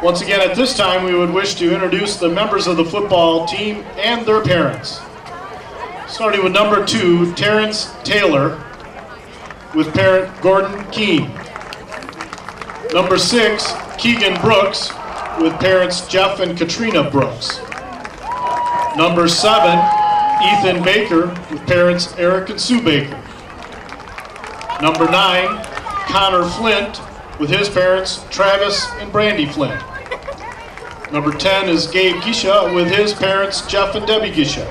Once again, at this time, we would wish to introduce the members of the football team and their parents. Starting with number 2, Terrence Taylor, with parent Gordon Keene. Number 6, Keegan Brooks, with parents Jeff and Katrina Brooks. Number 7, Ethan Baker, with parents Eric and Sue Baker. Number 9, Connor Flint, with his parents Travis and Brandy Flint. Number 10 is Gabe Gisha, with his parents Jeff and Debbie Gisha.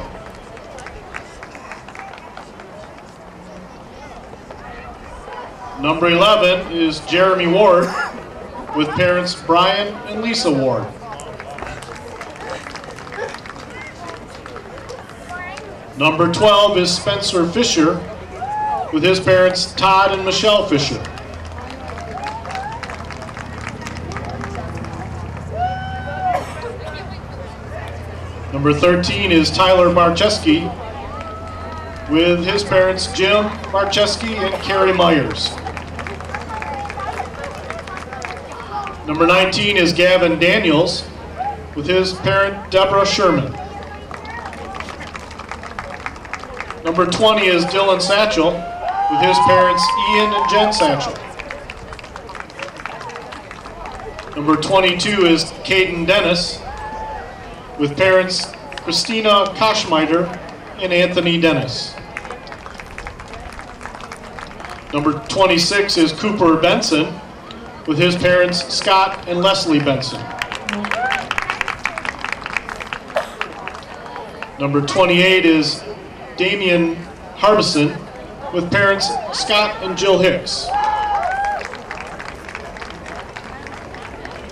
Number 11 is Jeremy Ward, with parents Brian and Lisa Ward. Number 12 is Spencer Fisher, with his parents Todd and Michelle Fisher. Number 13 is Tyler Marcheski, with his parents Jim Marcheski and Carrie Myers. Number 19 is Gavin Daniels, with his parent Deborah Sherman. Number 20 is Dylan Satchel, with his parents Ian and Jen Satchel. Number 22 is Caden Dennis, with parents Christina Koschmeider and Anthony Dennis. Number 26 is Cooper Benson, with his parents Scott and Leslie Benson. Number 28 is Damian Harbison, with parents Scott and Jill Hicks.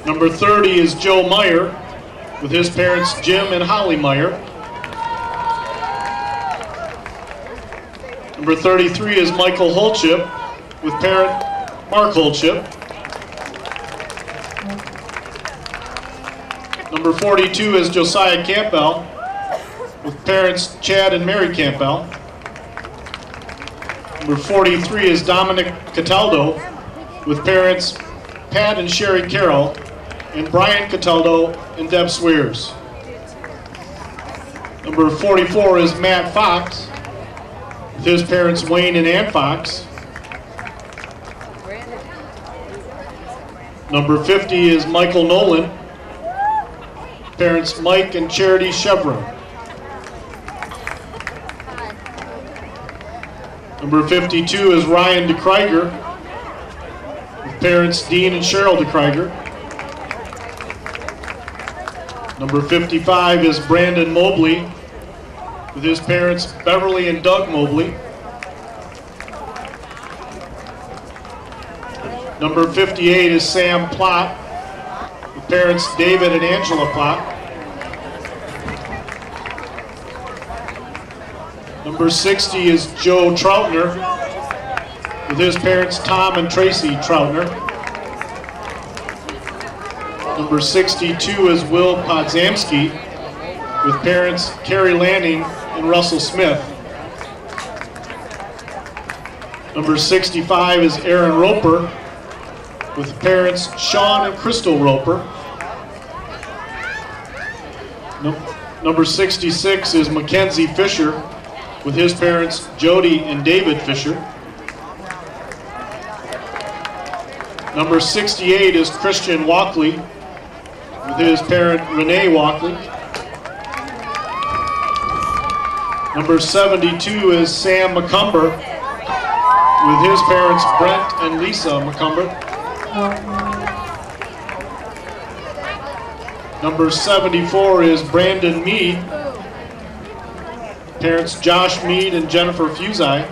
Number 30 is Joe Meyer, with his parents Jim and Holly Meyer. Number 33 is Michael Holchip, with parent Mark Holchip. Number 42 is Josiah Campbell, with parents Chad and Mary Campbell. Number 43 is Dominic Cataldo, with parents Pat and Sherry Carroll, and Brian Cataldo and Deb Swears. Number 44 is Matt Fox, with his parents Wayne and Ann Fox. Number 50 is Michael Nolan, parents Mike and Charity Chevron. Number 52 is Ryan DeKreiger, with parents Dean and Cheryl DeKreiger. Number 55 is Brandon Mobley, with his parents Beverly and Doug Mobley. Number 58 is Sam Plott, with parents David and Angela Plott. Number 60 is Joe Troutner, with his parents Tom and Tracy Troutner. Number 62 is Will Podzamski, with parents Carrie Lanning and Russell Smith. Number 65 is Aaron Roper, with parents Sean and Crystal Roper. Number 66 is Mackenzie Fisher, with his parents Jody and David Fisher. Number 68 is Christian Walkley, with his parent Renee Walkley. Number 72 is Sam McCumber, with his parents Brent and Lisa McCumber. Number 74 is Brandon Mead, parents Josh Mead and Jennifer Fusai.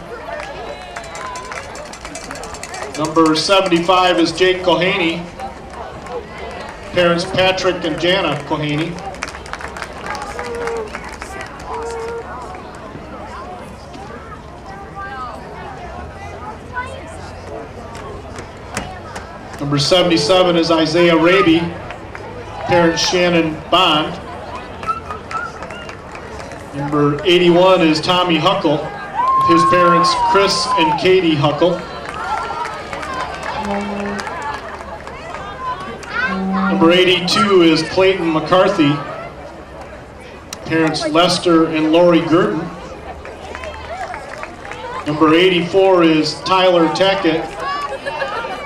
Number 75 is Jake Kohaney, parents Patrick and Jana Kohaney. Number 77 is Isaiah Raby, parents Shannon Bond. Number 81 is Tommy Huckle, with his parents Chris and Katie Huckle. Number 82 is Clayton McCarthy. Parents Lester and Lori Gurton. Number 84 is Tyler Tackett.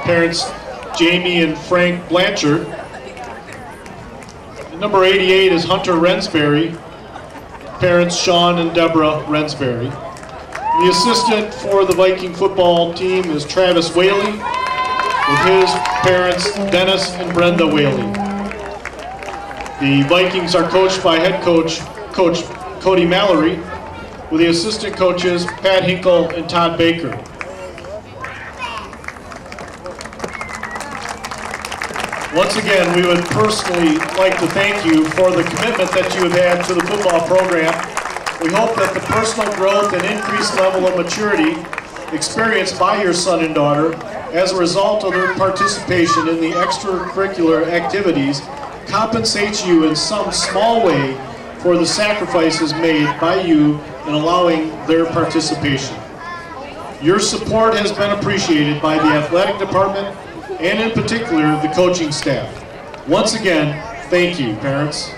Parents Jamie and Frank Blanchard. And number 88 is Hunter Rensberry. Parents Sean and Deborah Rensberry. The assistant for the Viking football team is Travis Whaley, with his parents Dennis and Brenda Whaley. The Vikings are coached by head coach Cody Mallory, with the assistant coaches Pat Hinkle and Todd Baker. Once again, we would personally like to thank you for the commitment that you have had to the football program. We hope that the personal growth and increased level of maturity experienced by your son and daughter as a result of their participation in the extracurricular activities compensates you in some small way for the sacrifices made by you in allowing their participation. Your support has been appreciated by the athletic department and in particular the coaching staff. Once again, thank you, parents.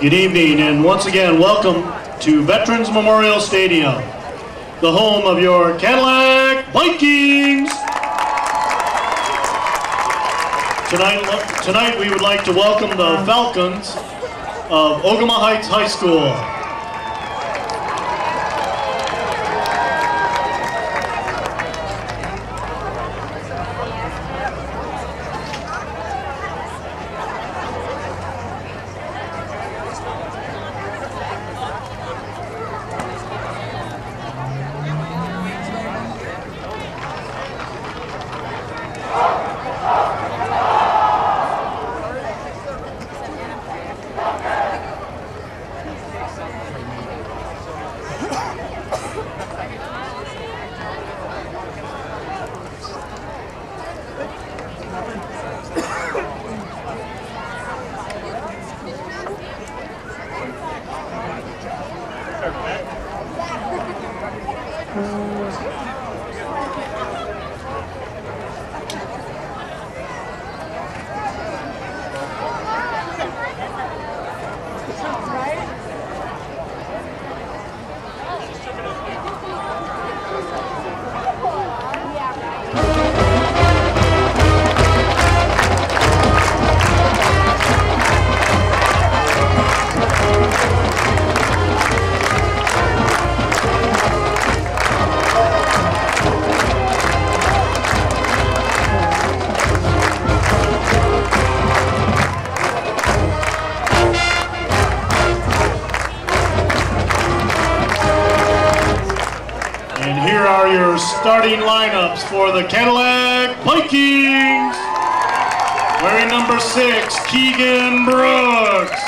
Good evening, and once again, welcome to Veterans Memorial Stadium, the home of your Cadillac Vikings. Tonight we would like to welcome the Falcons of Ogama Heights High School. Starting lineups for the Cadillac Vikings. Wearing number 6, Keegan Brooks.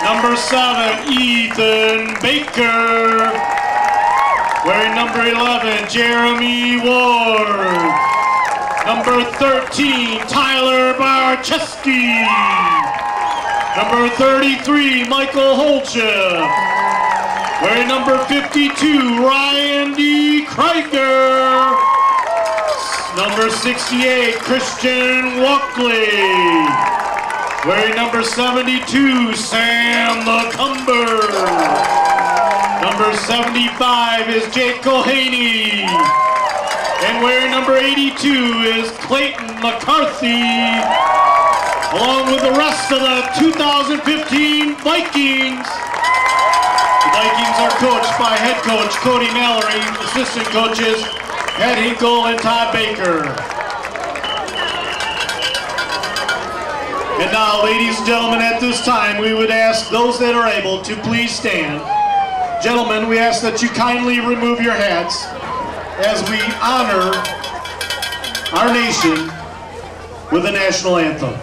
Number 7, Ethan Baker. Wearing number 11, Jeremy Ward. Number 13, Tyler Barczewski. Number 33, Michael Holchip. Wearing number 52, Ryan D. Krieger. Number 68, Christian Walkley. Wearing number 72, Sam McCumber. Number 75 is Jake Cohaney. And wearing number 82 is Clayton McCarthy. Along with the rest of the 2015 Vikings. Vikings are coached by head coach Cody Mallory, assistant coaches Ed Hinkle and Todd Baker. And now, ladies and gentlemen, at this time, we would ask those that are able to please stand. Gentlemen, we ask that you kindly remove your hats as we honor our nation with the national anthem.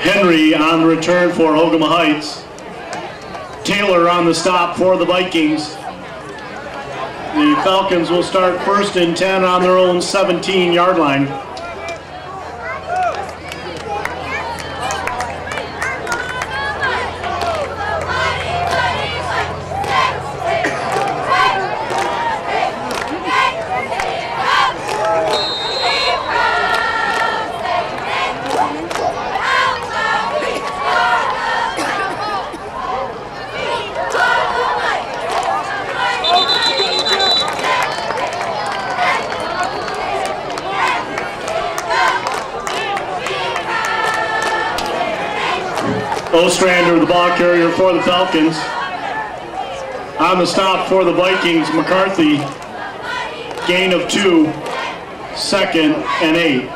Henry on the return for Ogama Heights. Taylor on the stop for the Vikings. The Falcons will start 1st and 10 on their own 17-yard line. Ostrander, the ball carrier for the Falcons. On the stop for the Vikings, McCarthy. gain of 2, 2nd and 8.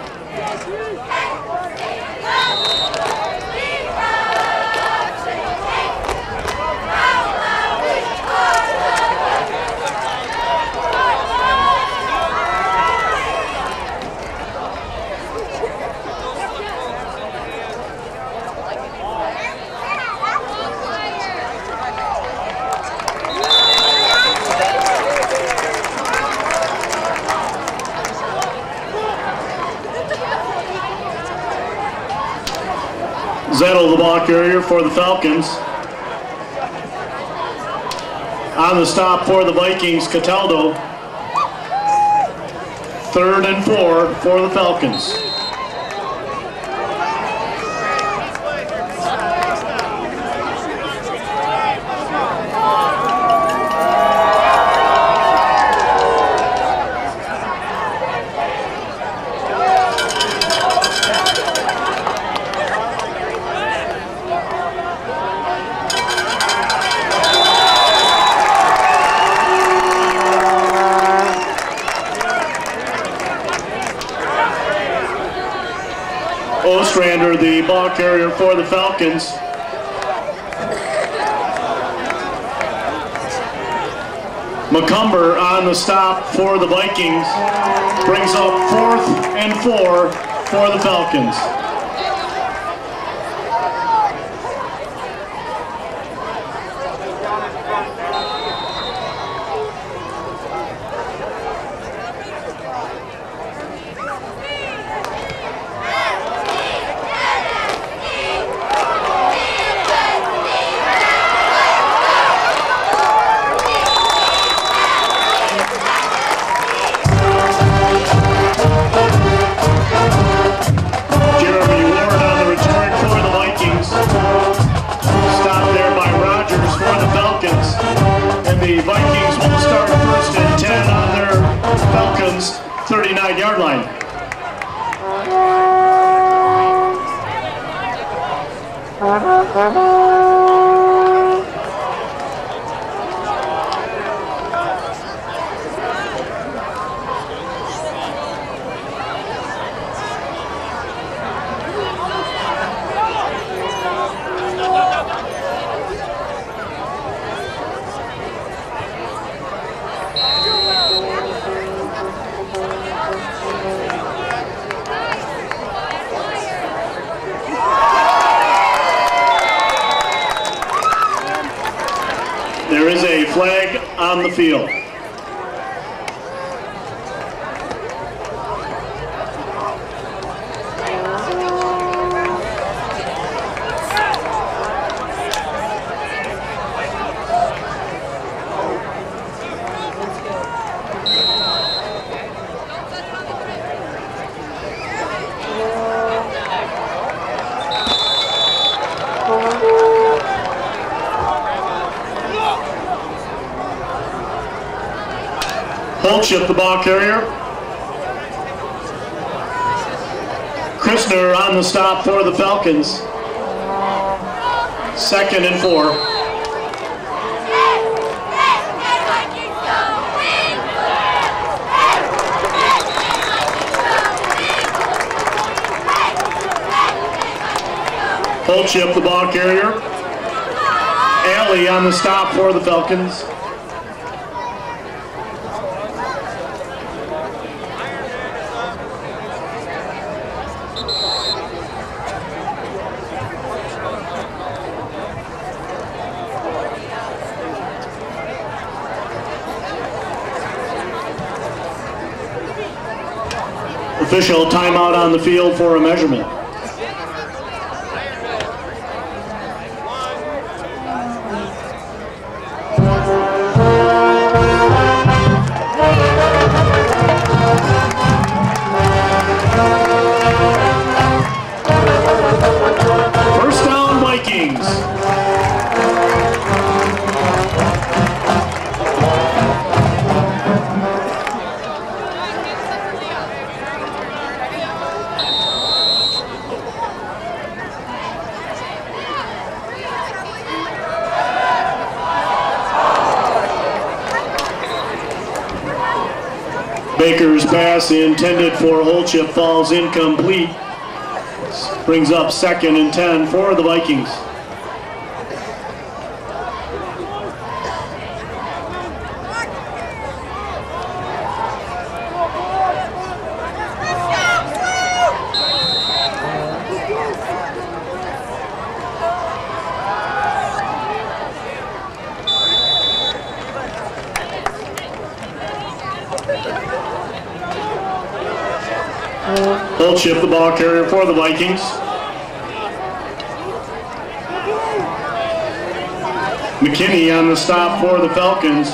Zettel, the ball carrier for the Falcons. On the stop for the Vikings, Cataldo. 3rd and 4 for the Falcons. Ostrander, the ball carrier for the Falcons. McCumber on the stop for the Vikings. Brings up 4th and 4 for the Falcons. The Vikings will start 1st and 10 on their Falcons 39-yard line. There is a flag on the field. Holtship, the ball carrier. Christner on the stop for the Falcons. 2nd and 4. Holtship, the ball carrier. Alley on the stop for the Falcons. Official timeout on the field for a measurement. First down, Vikings. pass intended for Holchip falls incomplete. Brings up 2nd and 10 for the Vikings. Holchip, the ball carrier for the Vikings. McKinney on the stop for the Falcons.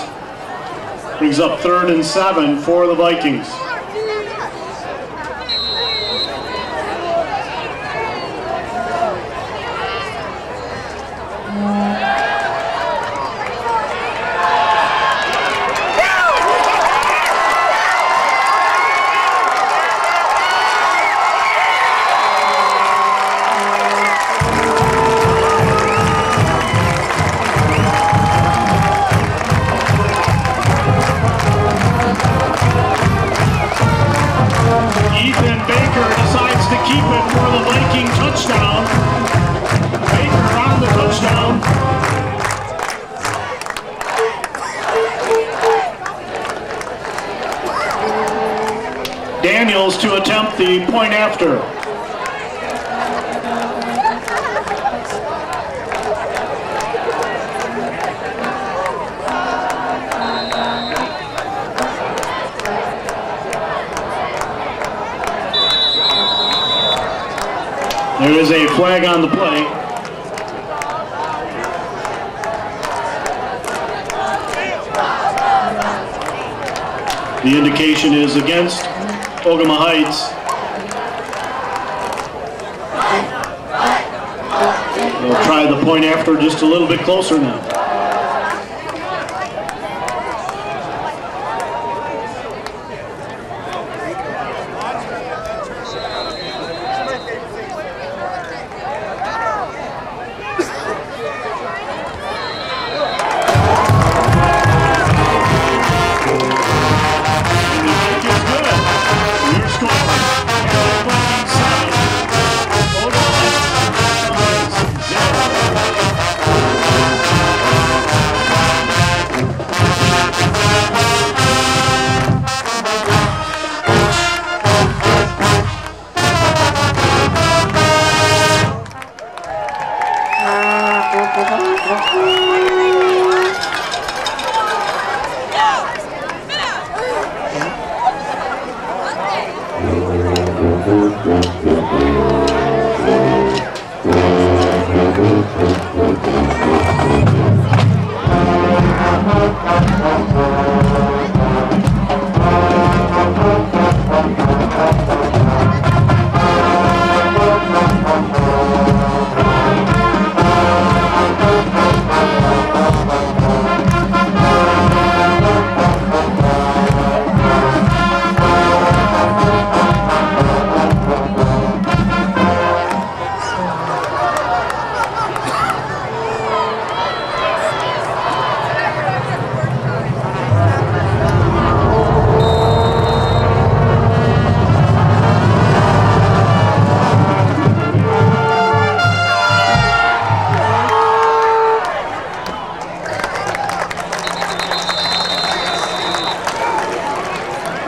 Brings up 3rd and 7 for the Vikings. Daniels to attempt the point after. There is a flag on the play. The indication is against Ogama Heights. We'll try the point after just a little bit closer now.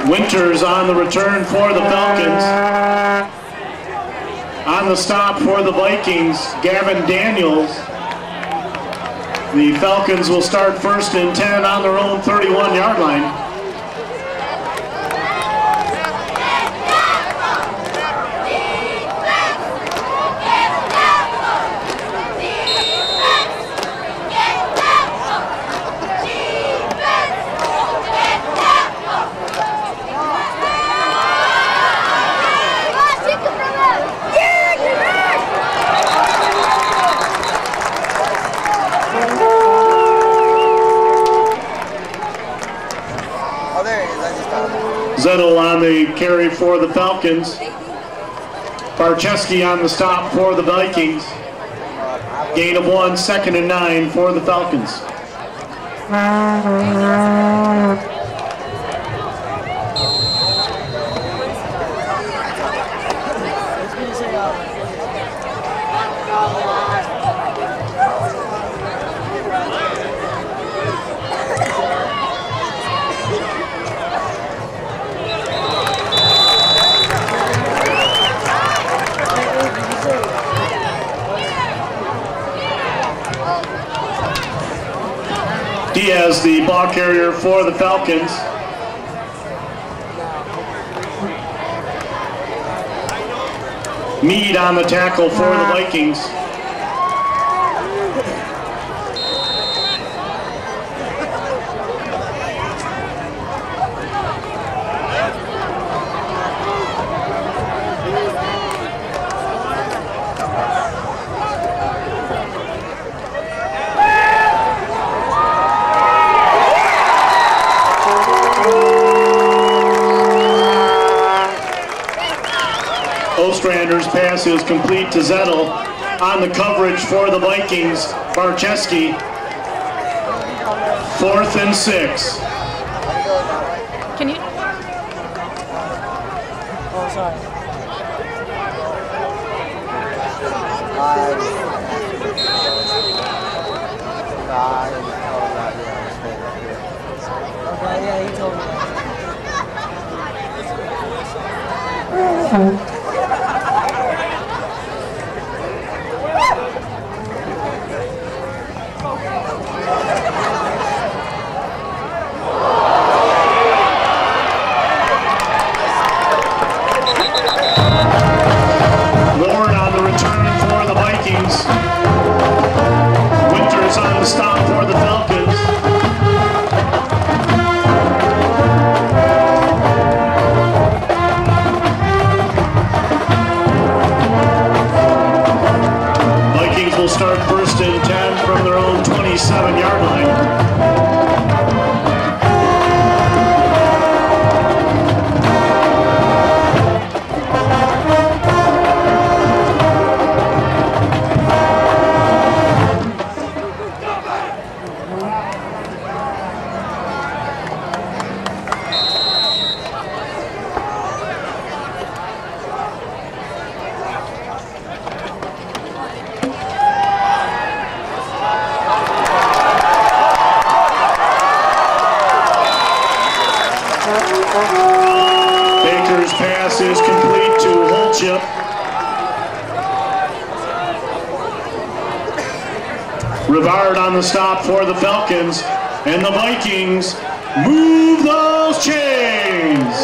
Winters on the return for the Falcons. On the stop for the Vikings, Gavin Daniels. The Falcons will start 1st and 10 on their own 31-yard line. Zettel on the carry for the Falcons. Barczewski on the stop for the Vikings. Gain of 1, 2nd and 9 for the Falcons. as the ball carrier for the Falcons. Mead on the tackle for the Vikings. Ostrander's pass is complete to Zettel. On the coverage for the Vikings, Barczewski. 4th and 6. Can you? Oh, sorry. Okay, yeah, he told me that. Ward on the return for the Vikings. Winters on the stop for the Falcons. Vikings will start 1st and 10 from their own 27-yard line. Baker's pass is complete to Holchip. Rivard on the stop for the Falcons, and the Vikings move those chains.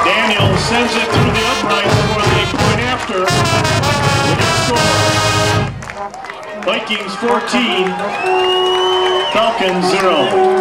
Daniel sends it through the uprights for the point after. Vikings 14, Falcons 0.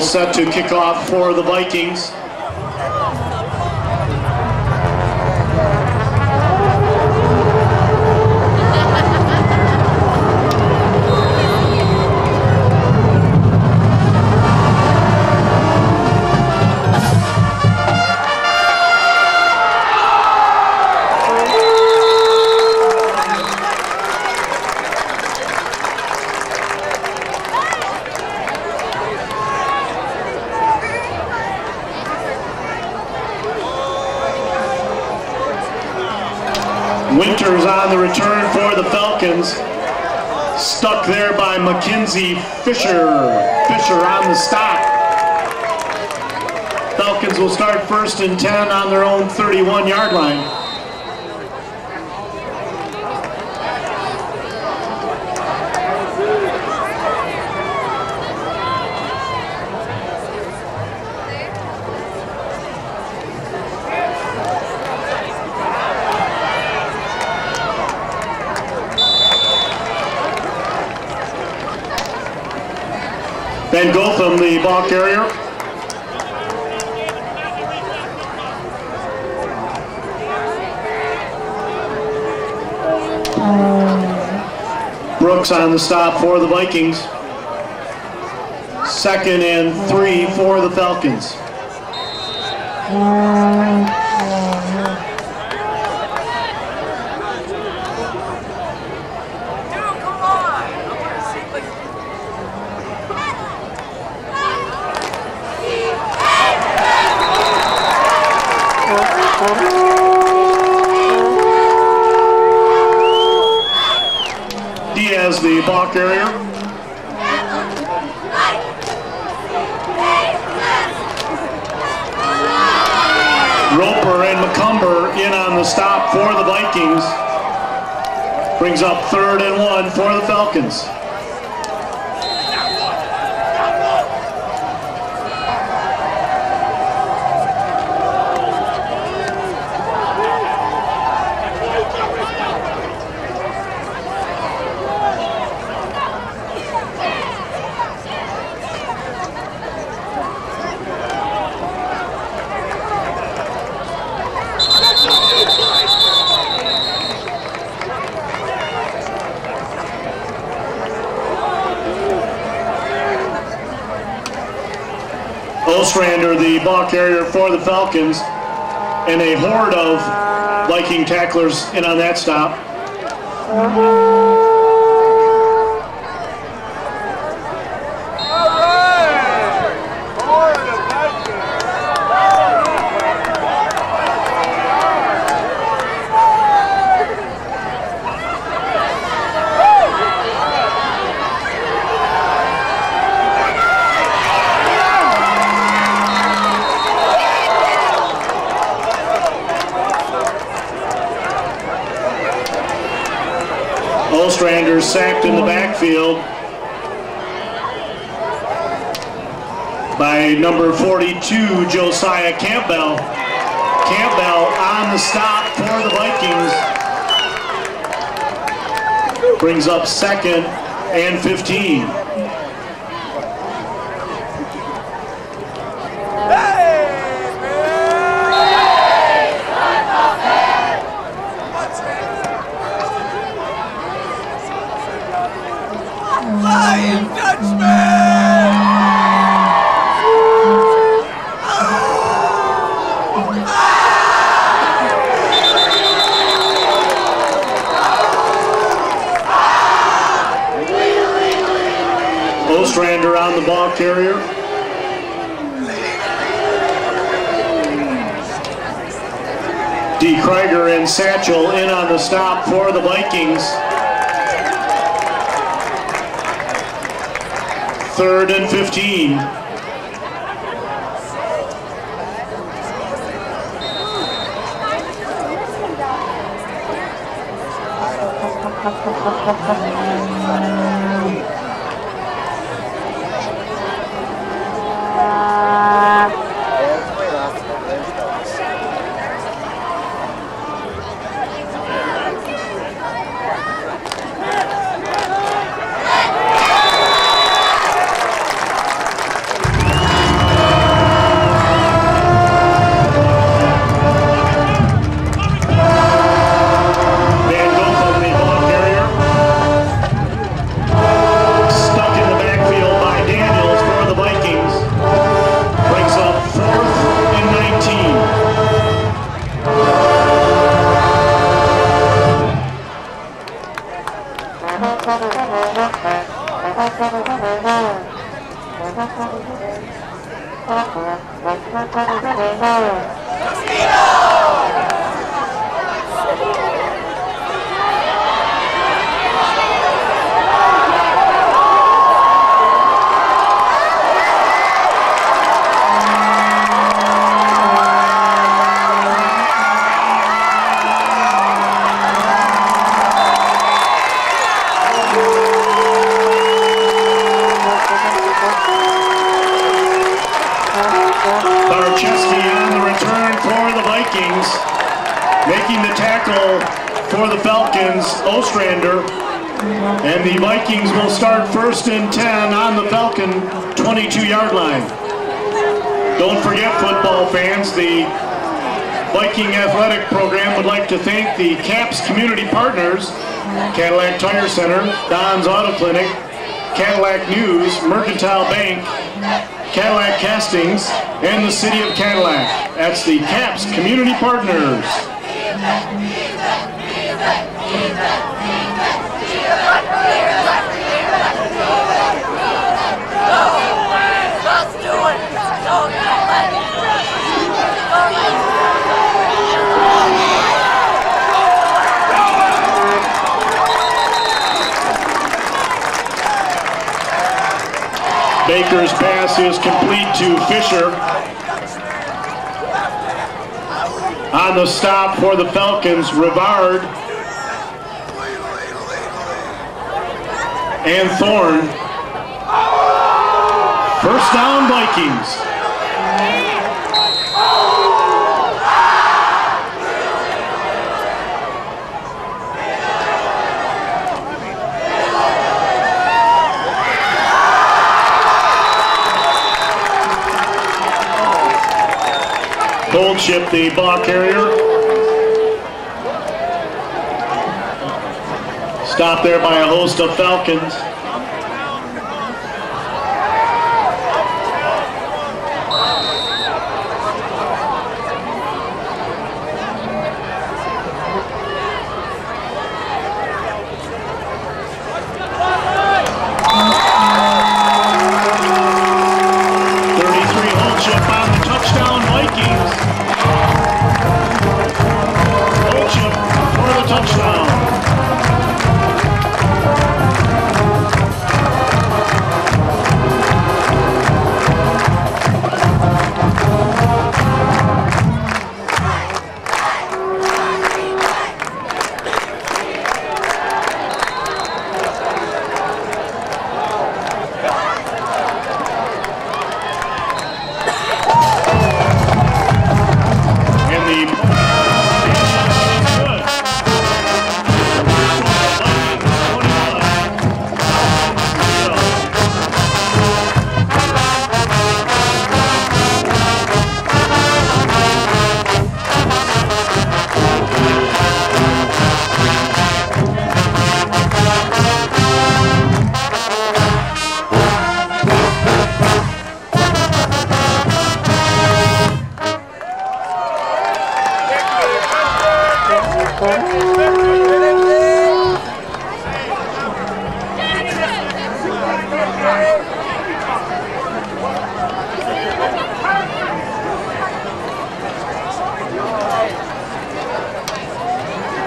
set to kick off for the Vikings. Winters on the return for the Falcons. Stuck there by Mackenzie Fisher. Fisher on the stop. Falcons will start 1st and 10 on their own 31-yard line. Ben Gotham, the ball carrier. Brooks on the stop for the Vikings. 2nd and 3 for the Falcons. Diaz, the ball carrier. Roper and McCumber in on the stop for the Vikings. Brings up 3rd and 1 for the Falcons. Ostrander, the ball carrier for the Falcons, and a horde of Viking tacklers in on that stop. Ostrander sacked in the backfield by number 42, Josiah Campbell. Campbell on the stop for the Vikings. Brings up 2nd and 15. Ostrander on the ball carrier. D. Krieger and Satchel in on the stop for the Vikings. 3rd and 15. Making the tackle for the Falcons, Ostrander, and the Vikings will start 1st and 10 on the Falcon 22-yard line. Don't forget, football fans, the Viking Athletic Program would like to thank the CAPS community partners, Cadillac Tire Center, Don's Auto Clinic, Cadillac News, Mercantile Bank, Cadillac Castings, and the City of Cadillac. That's the CAPS community partners. Baker's pass is complete to Fisher. On the stop for the Falcons, Rivard and Thorne. 1st down, Vikings. Goldship, the ball carrier. Stopped there by a host of Falcons.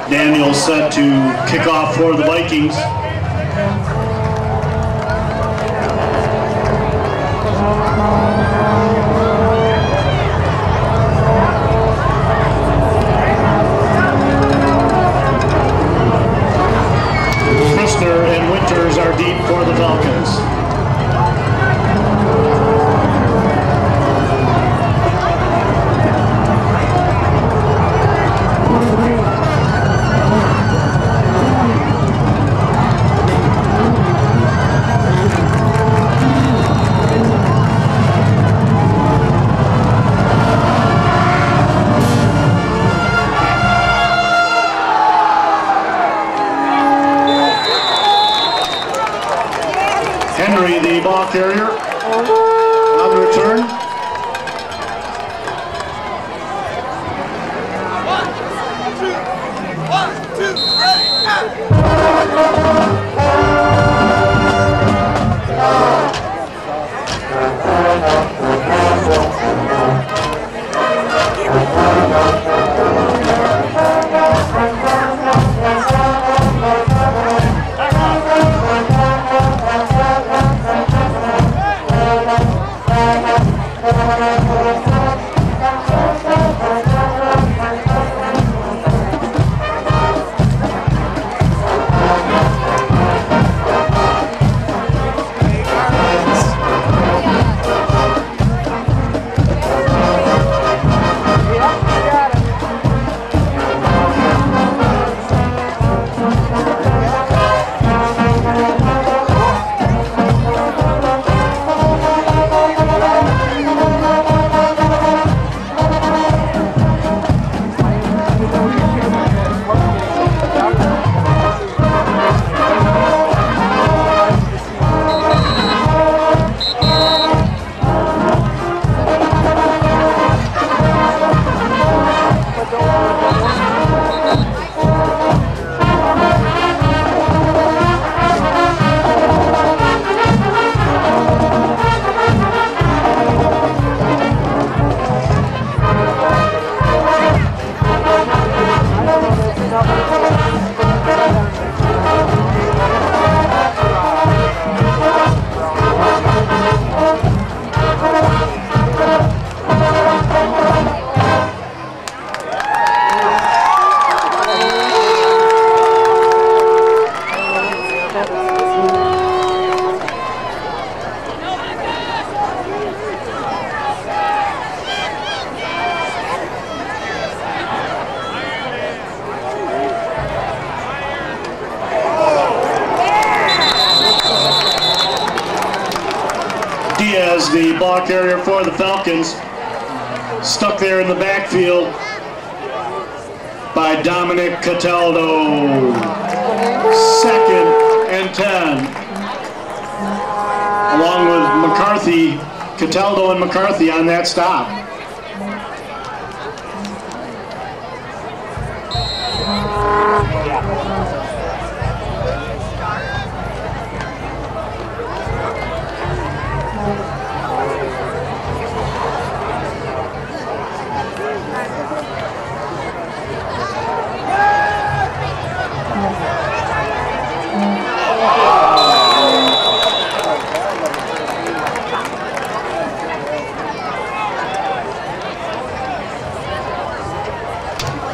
Daniel set to kick off for the Vikings. Christner and Winters are deep for the Falcons. lead ball carrier for the Falcons. Stuck there in the backfield by Dominic Cataldo. 2nd and 10. Along with McCarthy, Cataldo and McCarthy on that stop.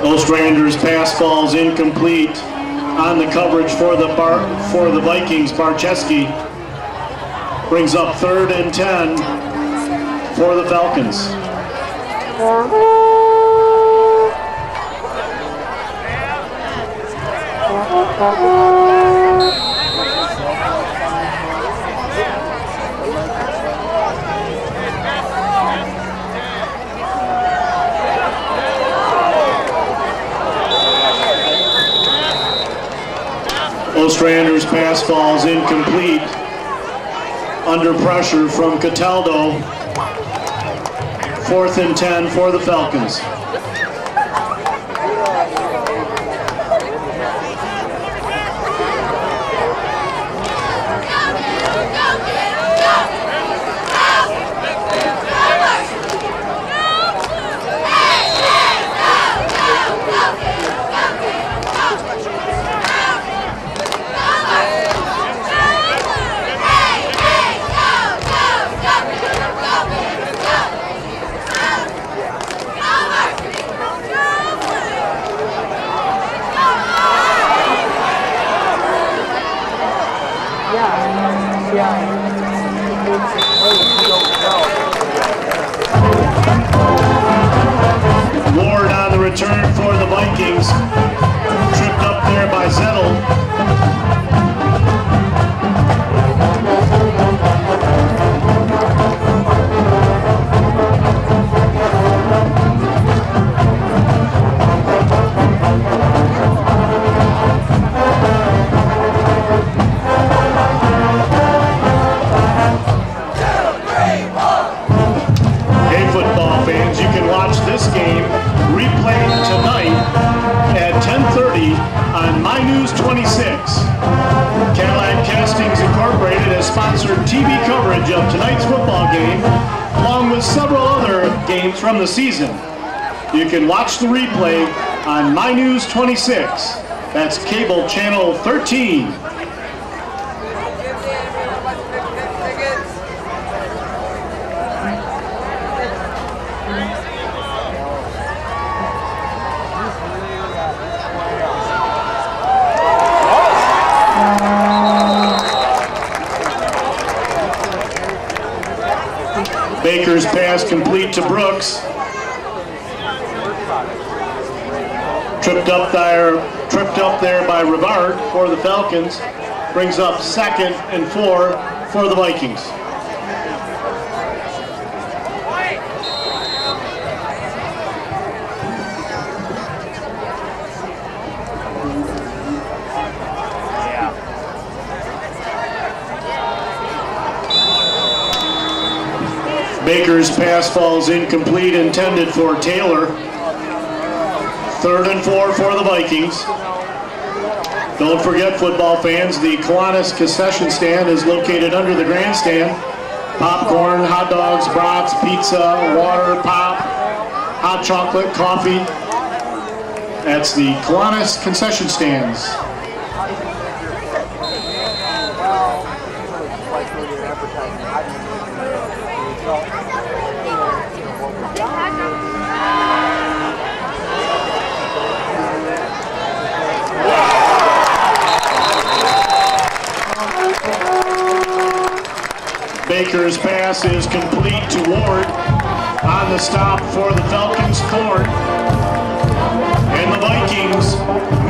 Ostrander's pass falls incomplete on the coverage for the Vikings. Barczewski brings up 3rd and 10 for the Falcons. Ostrander's pass falls incomplete under pressure from Cataldo. 4th and 10 for the Falcons. Ward on the return for the Vikings. Tripped up there by Zettel. This game replayed tonight at 10:30 on My News 26. Cadillac Castings Incorporated has sponsored TV coverage of tonight's football game, along with several other games from the season. You can watch the replay on My News 26. That's cable channel 13. Baker's pass complete to Brooks. Tripped up there by Rivard for the Falcons. Brings up 2nd and 4 for the Vikings. Baker's pass falls incomplete, intended for Taylor. 3rd and 4 for the Vikings. Don't forget, football fans, the Kiwanis concession stand is located under the grandstand. Popcorn, hot dogs, brats, pizza, water, pop, hot chocolate, coffee. That's the Kiwanis concession stands. Baker's pass is complete to Ward. On the stop for the Falcons, Thorne. And the Vikings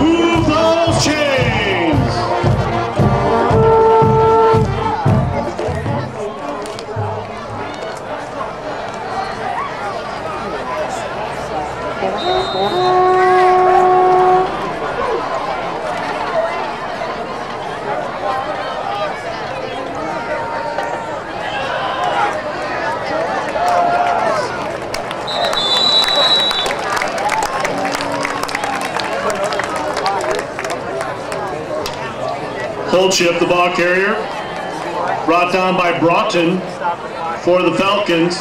move those chains. Hold chip, the ball carrier, brought down by Broughton for the Falcons.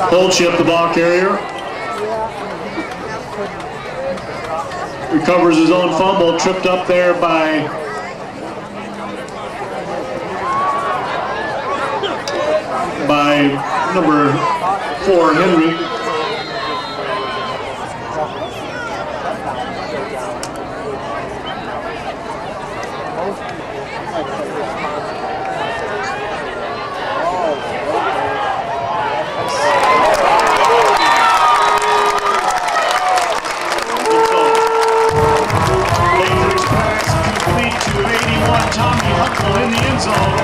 Hold chip, the ball carrier. Recovers his own fumble, tripped up there by number 4, Henry. In the end zone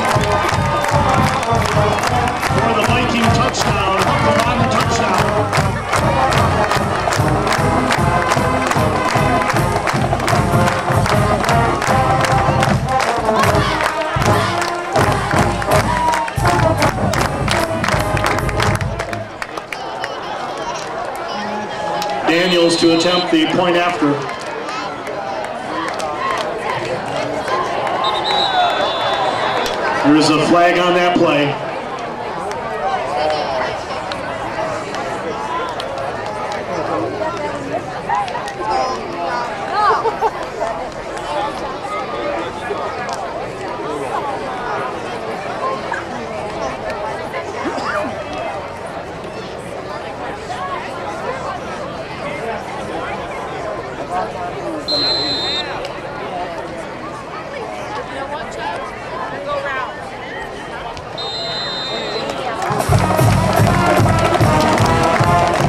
for the Viking touchdown. Huckle on the touchdown. Daniels to attempt the point after. There is a flag on that play.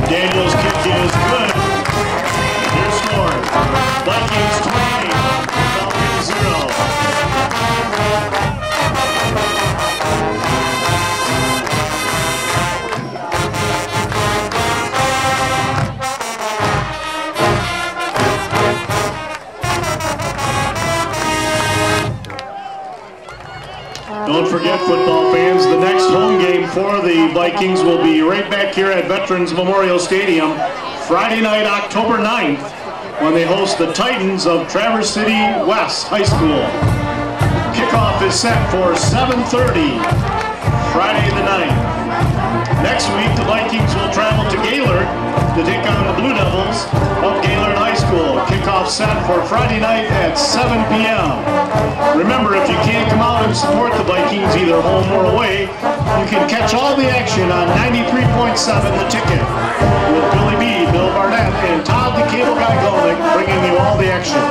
Daniels' kick is good. Their score, Vikings 20, Falcons 0. Don't forget, football fans, the next home game for the Vikings will be right back here at Veterans Memorial Stadium Friday night, October 9th, when they host the Titans of Traverse City West High School. Kickoff is set for 7:30 Friday the 9th. Next week, the Vikings will travel to Gaylord to take on the Blue Devils of Gaylord High School. Kickoff set for Friday night at 7 p.m. Remember, if you can't come out and support the Vikings, either home or away, you can catch all the action on 93.7 The Ticket with Billy B, Bill Barnett, and Todd the Cable Guy Golnick bringing you all the action.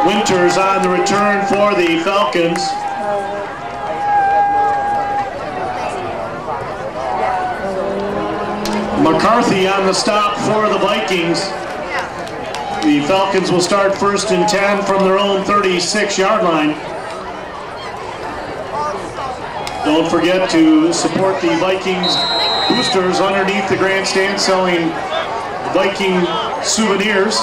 Winters on the return for the Falcons. McCarthy on the stop for the Vikings. The Falcons will start 1st and 10 from their own 36-yard line. Don't forget to support the Vikings boosters underneath the grandstand selling Viking souvenirs.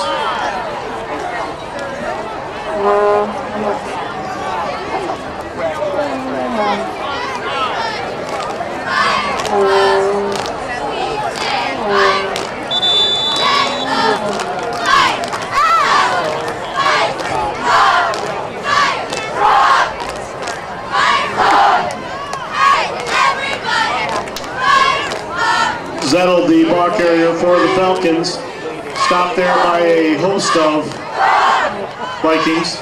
for the Falcons. Stopped there by a host of Vikings.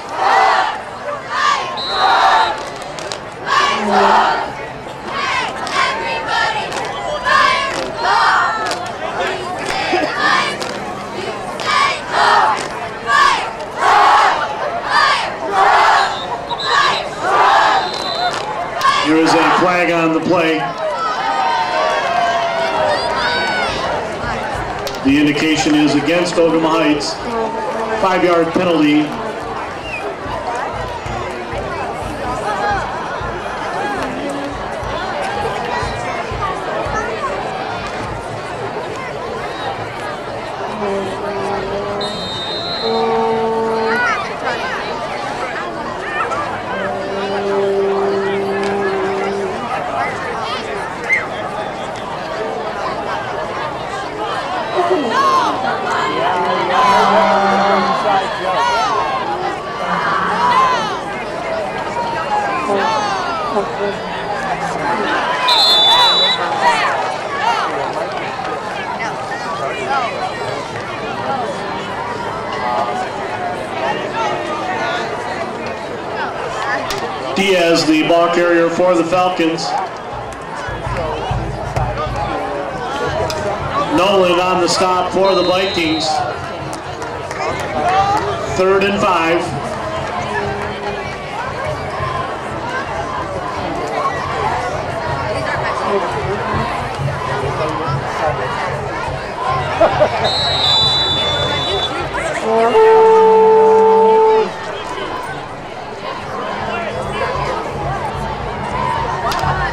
There is a flag on the play. The indication is against Ogama Heights. 5-yard penalty. Diaz, the ball carrier for the Falcons. Nolan on the stop for the Vikings. 3rd and 5.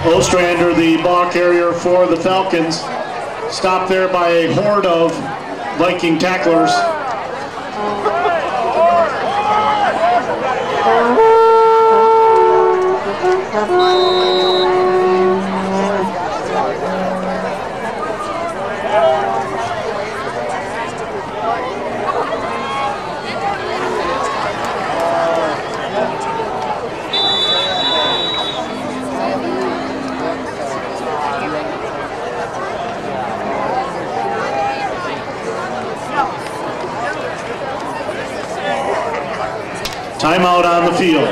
Ostrander, the ball carrier for the Falcons, stopped there by a horde of Viking tacklers. Timeout on the field.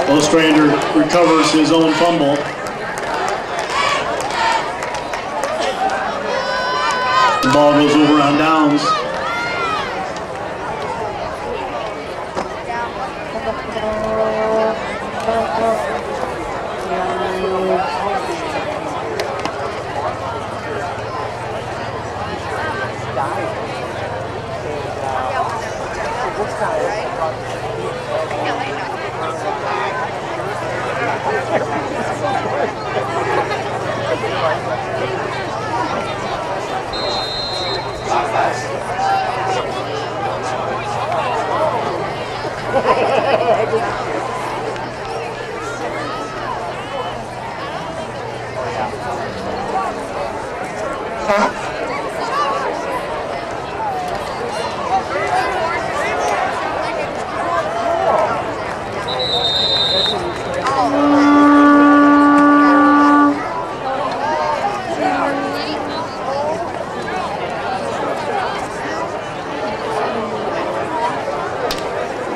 Ostrander recovers his own fumble. The ball goes over on downs.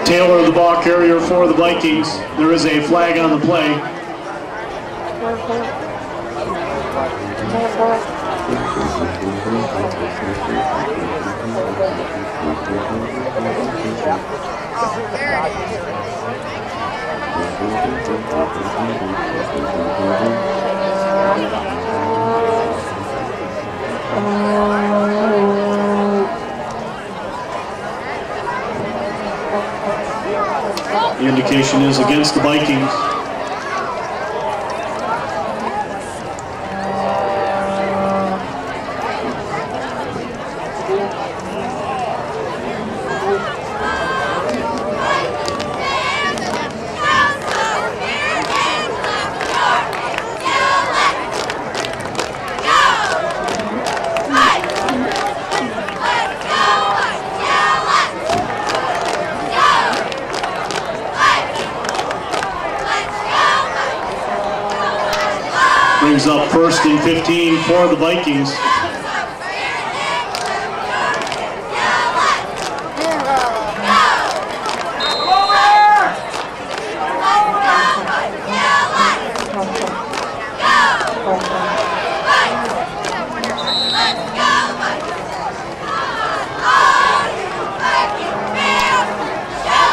Taylor, the ball carrier for the Vikings. There is a flag on the play. The indication is against the Vikings. Brings up 1st and 15 for the Vikings.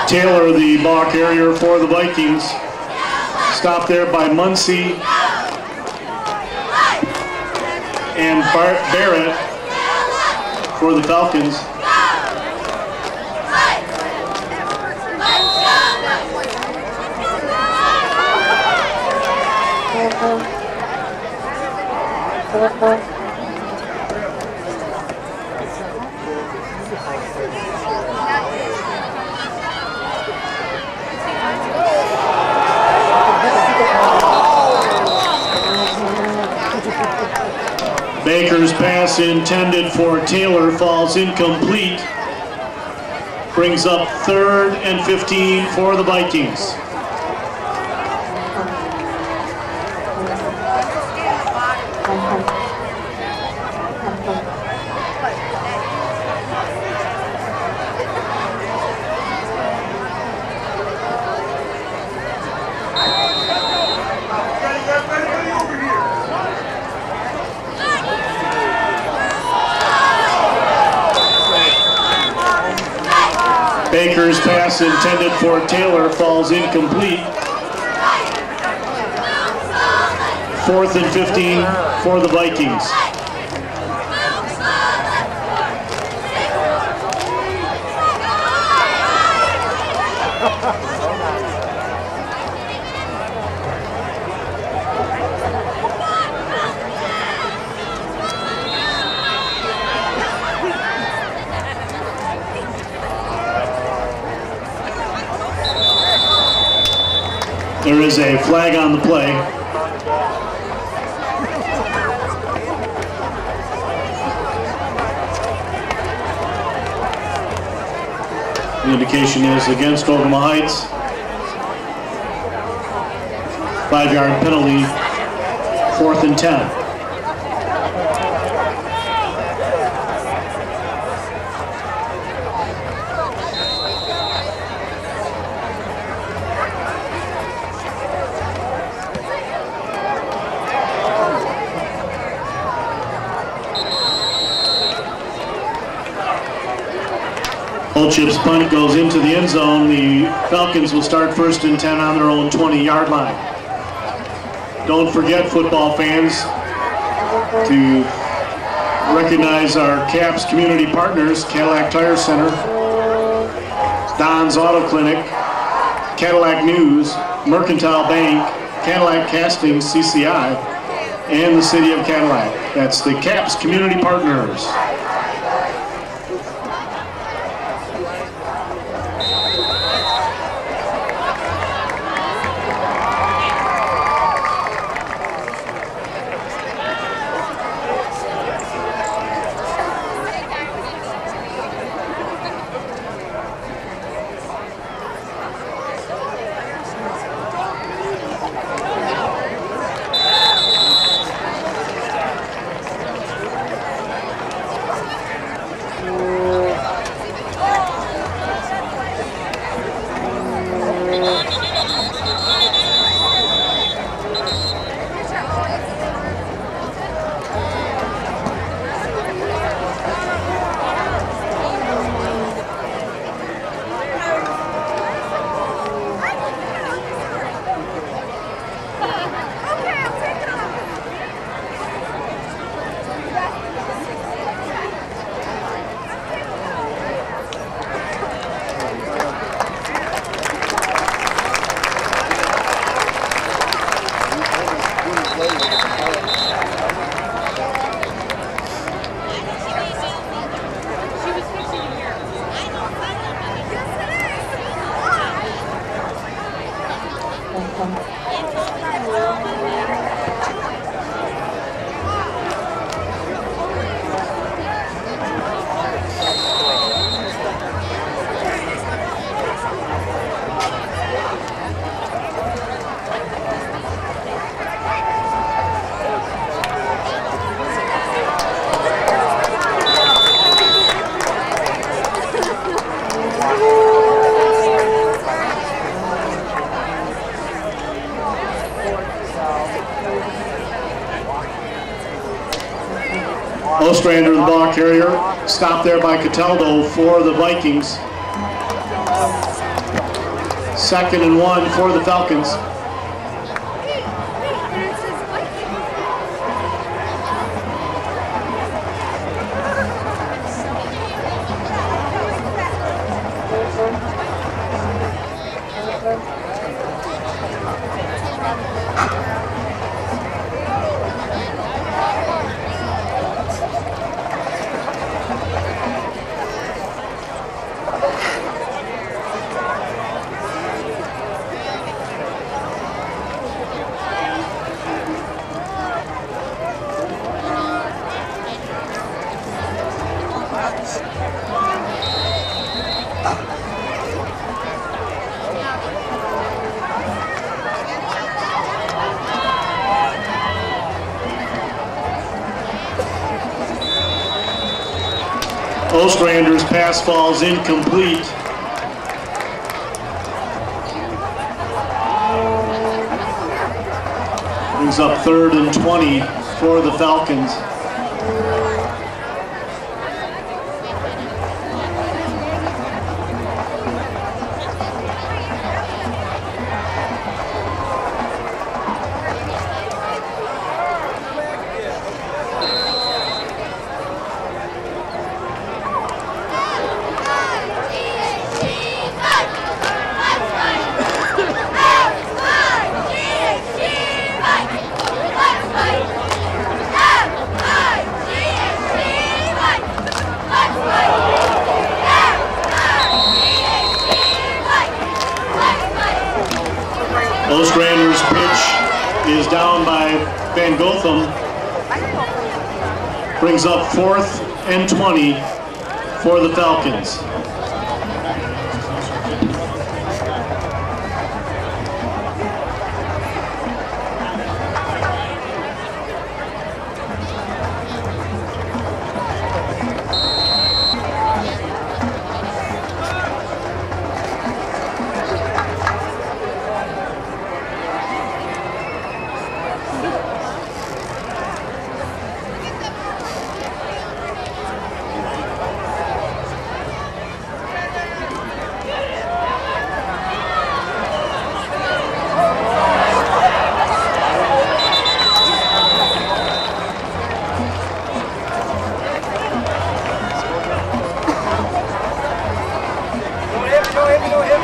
Taylor, the ball carrier for the Vikings. Stopped there by Muncie and Barrett for the Falcons. Baker's pass intended for Taylor falls incomplete. Brings up 3rd and 15 for the Vikings. Baker's pass intended for Taylor falls incomplete. 4th and 15 for the Vikings. There is a flag on the play. The indication is against Ogama Heights. 5-yard penalty, 4th and 10. Chip's punt goes into the end zone. The Falcons will start 1st and 10 on their own 20-yard line. Don't forget, football fans, to recognize our CAPS community partners: Cadillac Tire Center, Don's Auto Clinic, Cadillac News, Mercantile Bank, Cadillac Casting, CCI, and the City of Cadillac. That's the CAPS community partners. Ostrander, the ball carrier, stopped there by Cataldo for the Vikings. 2nd and 1 for the Falcons. Ostrander's pass falls incomplete. Brings up 3rd and 20 for the Falcons. Ostrander's pitch is down by Van Gotham. Brings up 4th and 20 for the Falcons.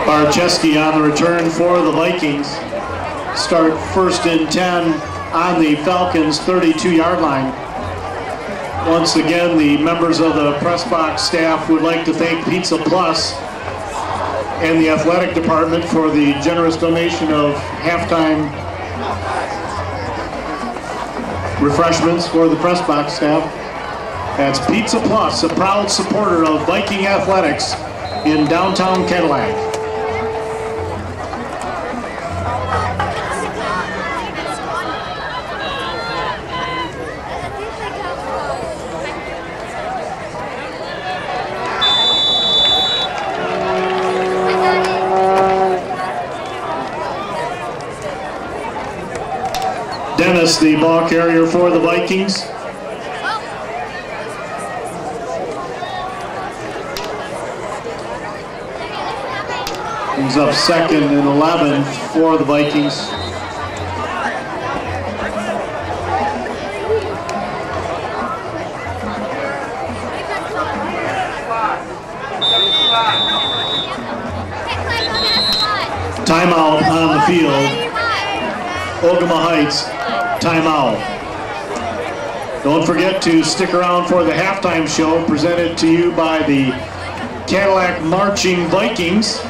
Barczewski on the return for the Vikings. Start 1st and 10 on the Falcons' 32-yard line. Once again, the members of the press box staff would like to thank Pizza Plus and the athletic department for the generous donation of halftime refreshments for the press box staff. That's Pizza Plus, a proud supporter of Viking athletics in downtown Cadillac. Dennis, the ball carrier for the Vikings. He's up 2nd and 11 for the Vikings. Timeout on the field. Ogama Heights, timeout. Don't forget to stick around for the halftime show presented to you by the Cadillac Marching Vikings.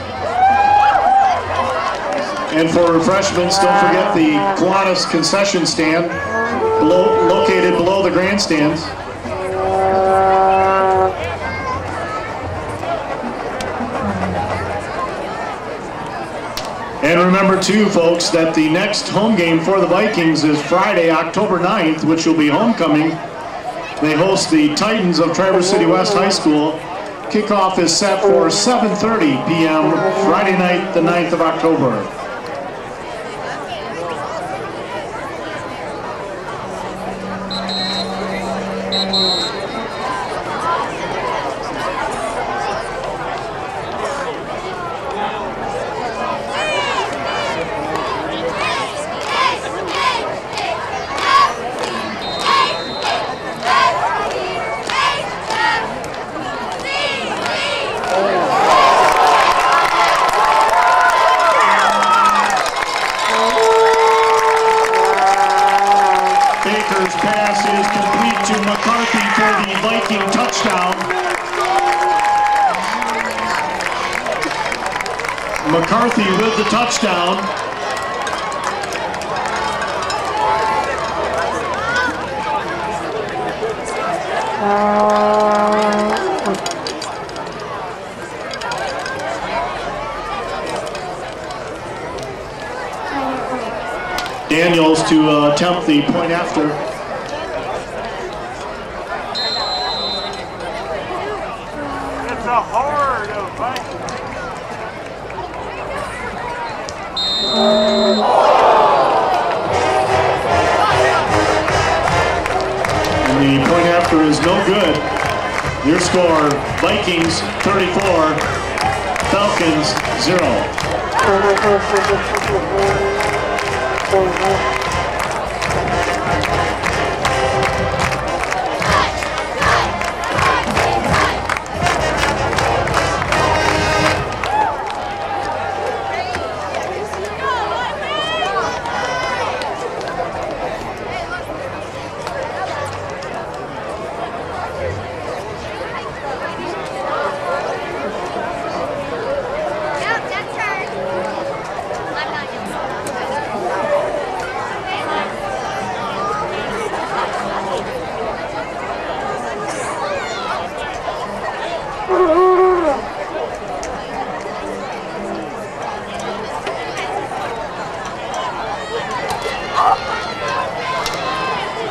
And for refreshments, don't forget the Kiwanis concession stand located below the grandstands. And remember too, folks, that the next home game for the Vikings is Friday, October 9th, which will be homecoming. They host the Titans of Traverse City West High School. Kickoff is set for 7:30 p.m. Friday night, the 9th of October. to McCarthy for the Viking touchdown. McCarthy with the touchdown. Daniels to attempt the point after. It's a hard fight. And the point after is no good. Your score, Vikings 34, Falcons 0.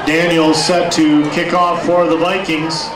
Daniels set to kick off for the Vikings.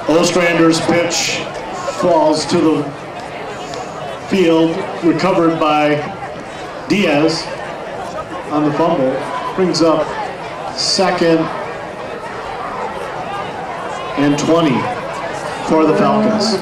Ostrander's pitch falls to the field, recovered by Diaz on the fumble. Brings up 2nd and 20 for the Falcons.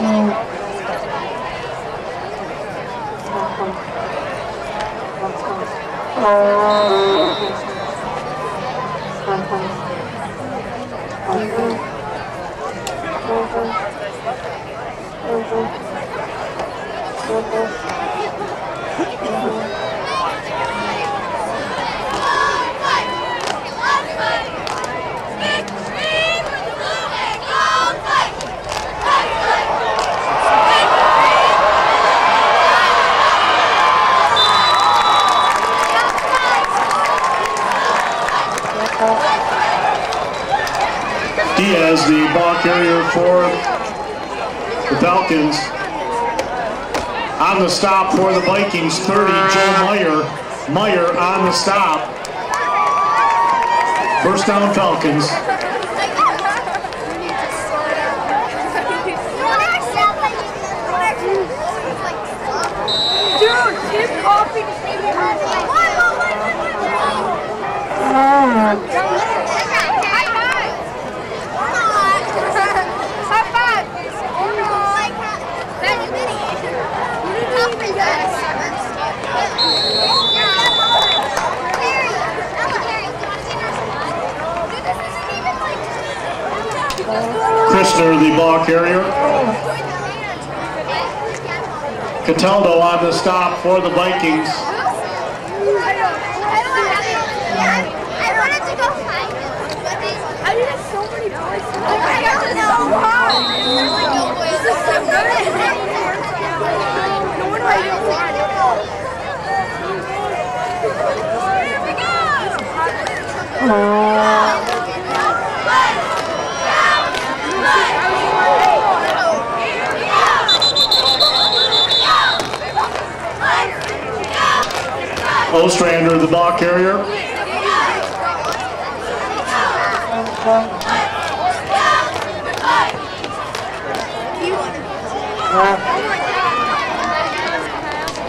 Diaz, the ball carrier for the Falcons. On the stop for the Vikings, 30, Joe Meyer. Meyer on the stop. First down, Falcons. Dude, his coffee carrier. Cataldo on the stop for the Vikings. Ostrander, the ball carrier.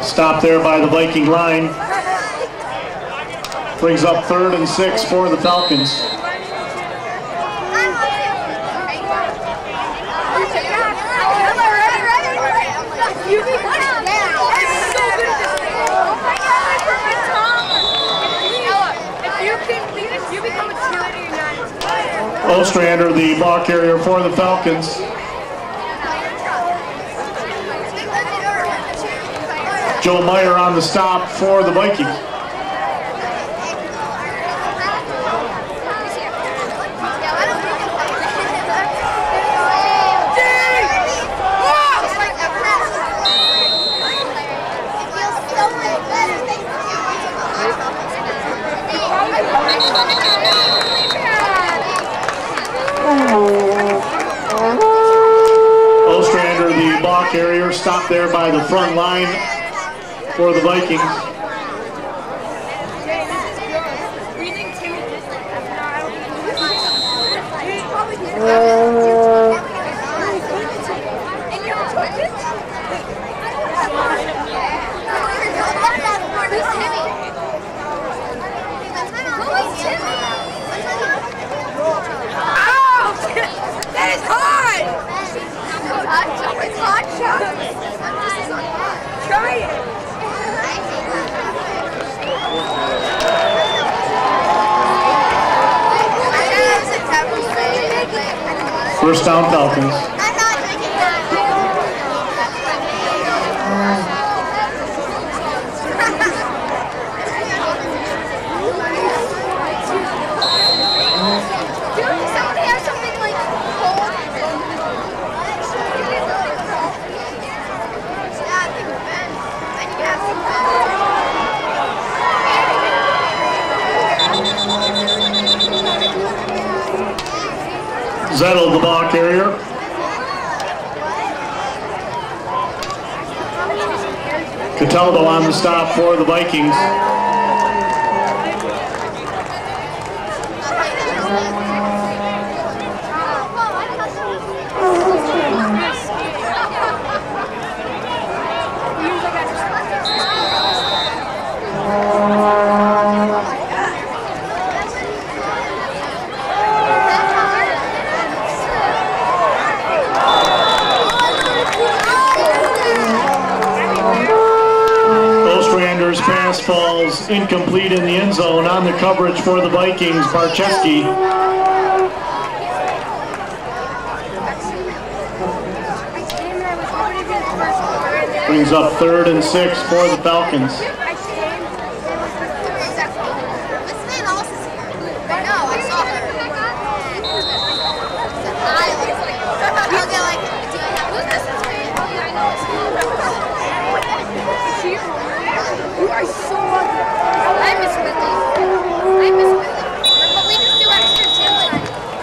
Stop there by the Viking line. Brings up 3rd and 6 for the Falcons. Ostrander, the ball carrier for the Falcons. Joe Meyer on the stop for the Vikings. Ostrander, the ball carrier, stopped there by the front line for the Vikings. That is hard! It's hot shot! Try it! First down, Falcons. Zettel, the ball carrier. Cataldo on the stop for the Vikings. Pass falls incomplete in the end zone. On the coverage for the Vikings, Barczewski. Brings up 3rd and 6 for the Falcons.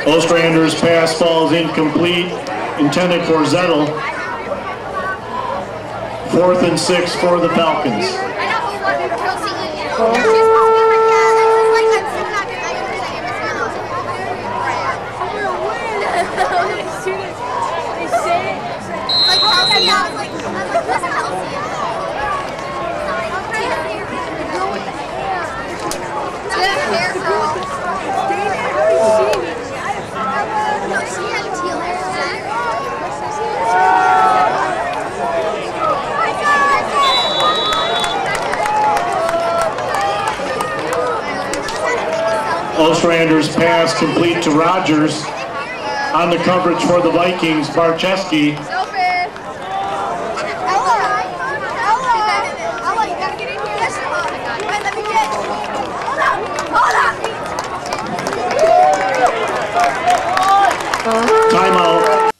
Ostrander's pass falls incomplete, intended for Zettel. 4th and 6 for the Falcons. Ostrander's pass complete to Rogers. On the coverage for the Vikings, Barczewski. Timeout.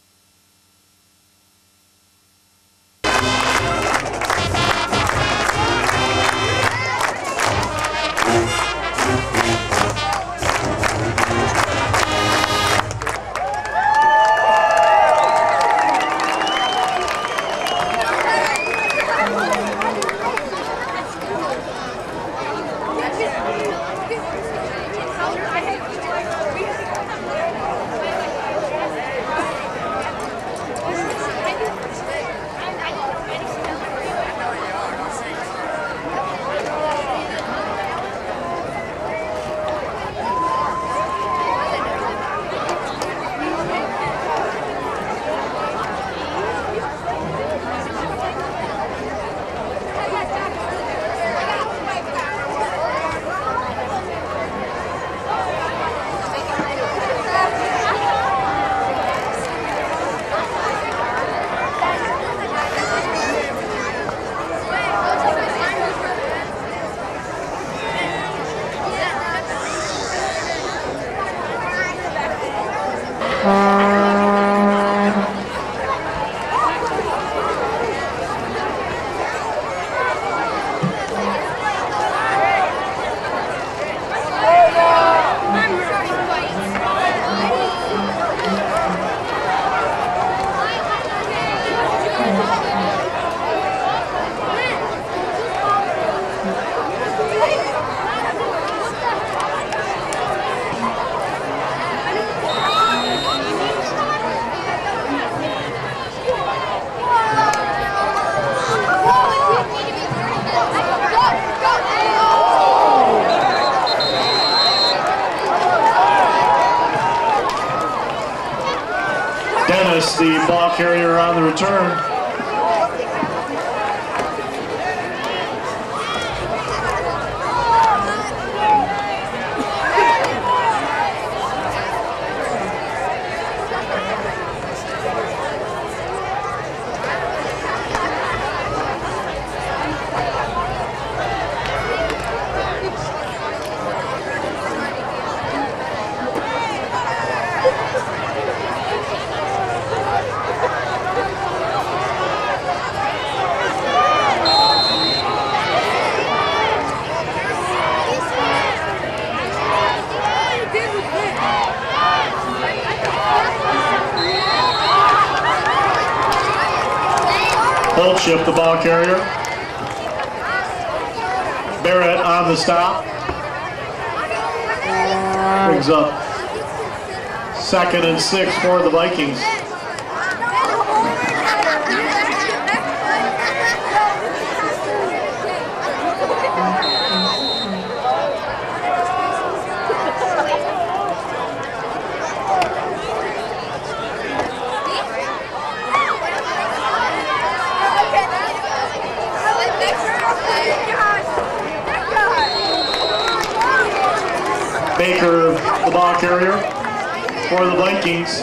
Dennis, the ball carrier on the return. Shift the ball carrier. Barrett on the stop. Brings up 2nd and 6 for the Vikings. Baker, the ball carrier for the Vikings.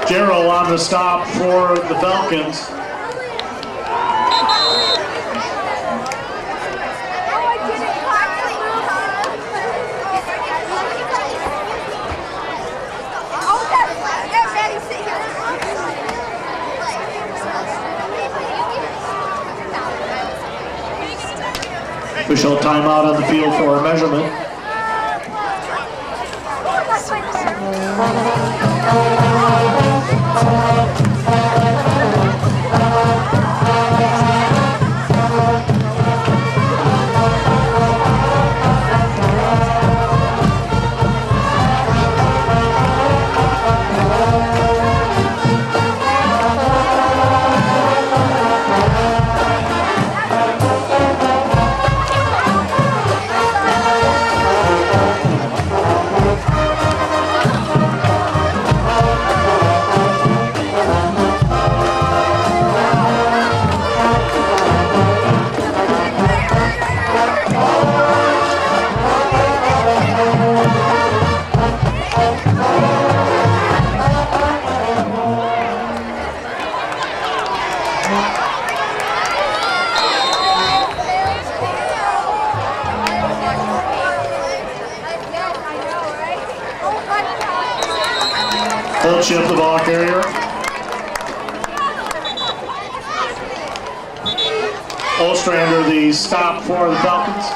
Jarrell on the stop for the Falcons. Official timeout on the field for a measurement. Chip, the ball carrier. Ostrander, the stop for the Falcons.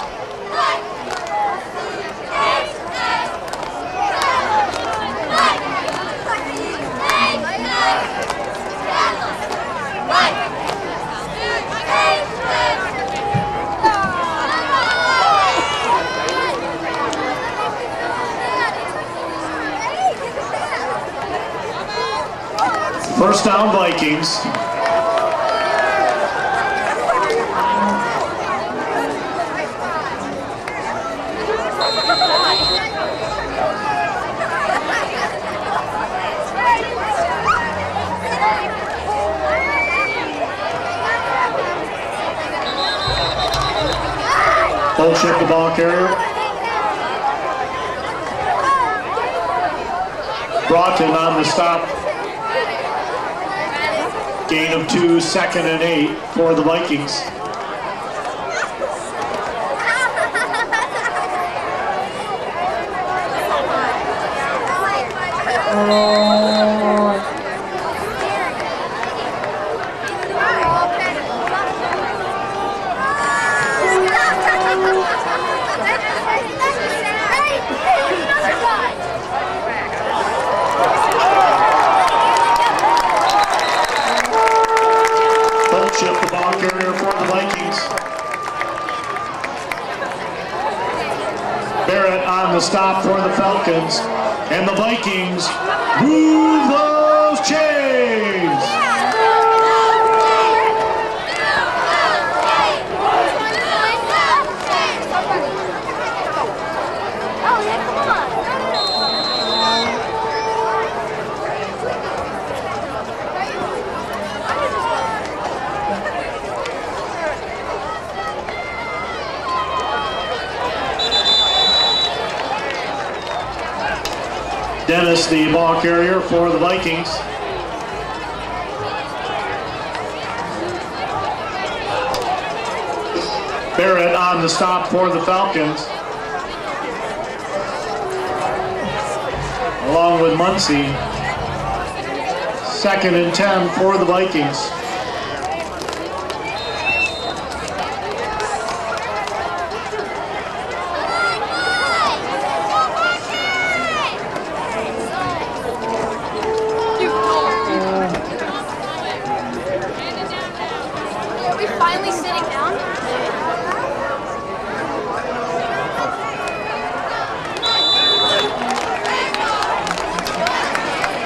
First down, Vikings. Chip, the ball carrier. Broughton on the stop. Gain of 2, 2nd and 8 for the Vikings. Chip, the ball carrier for the Vikings. Barrett on the stop for the Falcons. And the Vikings move those chains. Dennis, the ball carrier for the Vikings. Barrett on the stop for the Falcons. Along with Muncie. 2nd and 10 for the Vikings.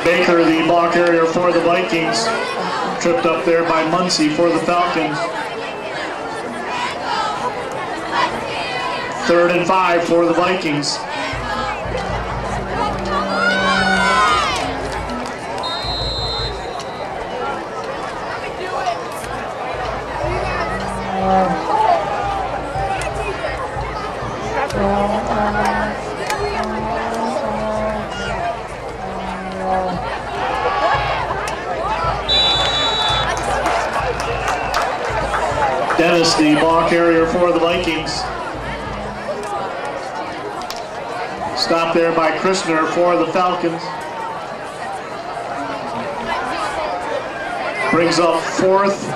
Baker, the ball carrier for the Vikings, tripped up there by Muncie for the Falcons. 3rd and 5 for the Vikings. Dennis, the ball carrier for the Vikings. Stop there by Christner for the Falcons. Brings up 4th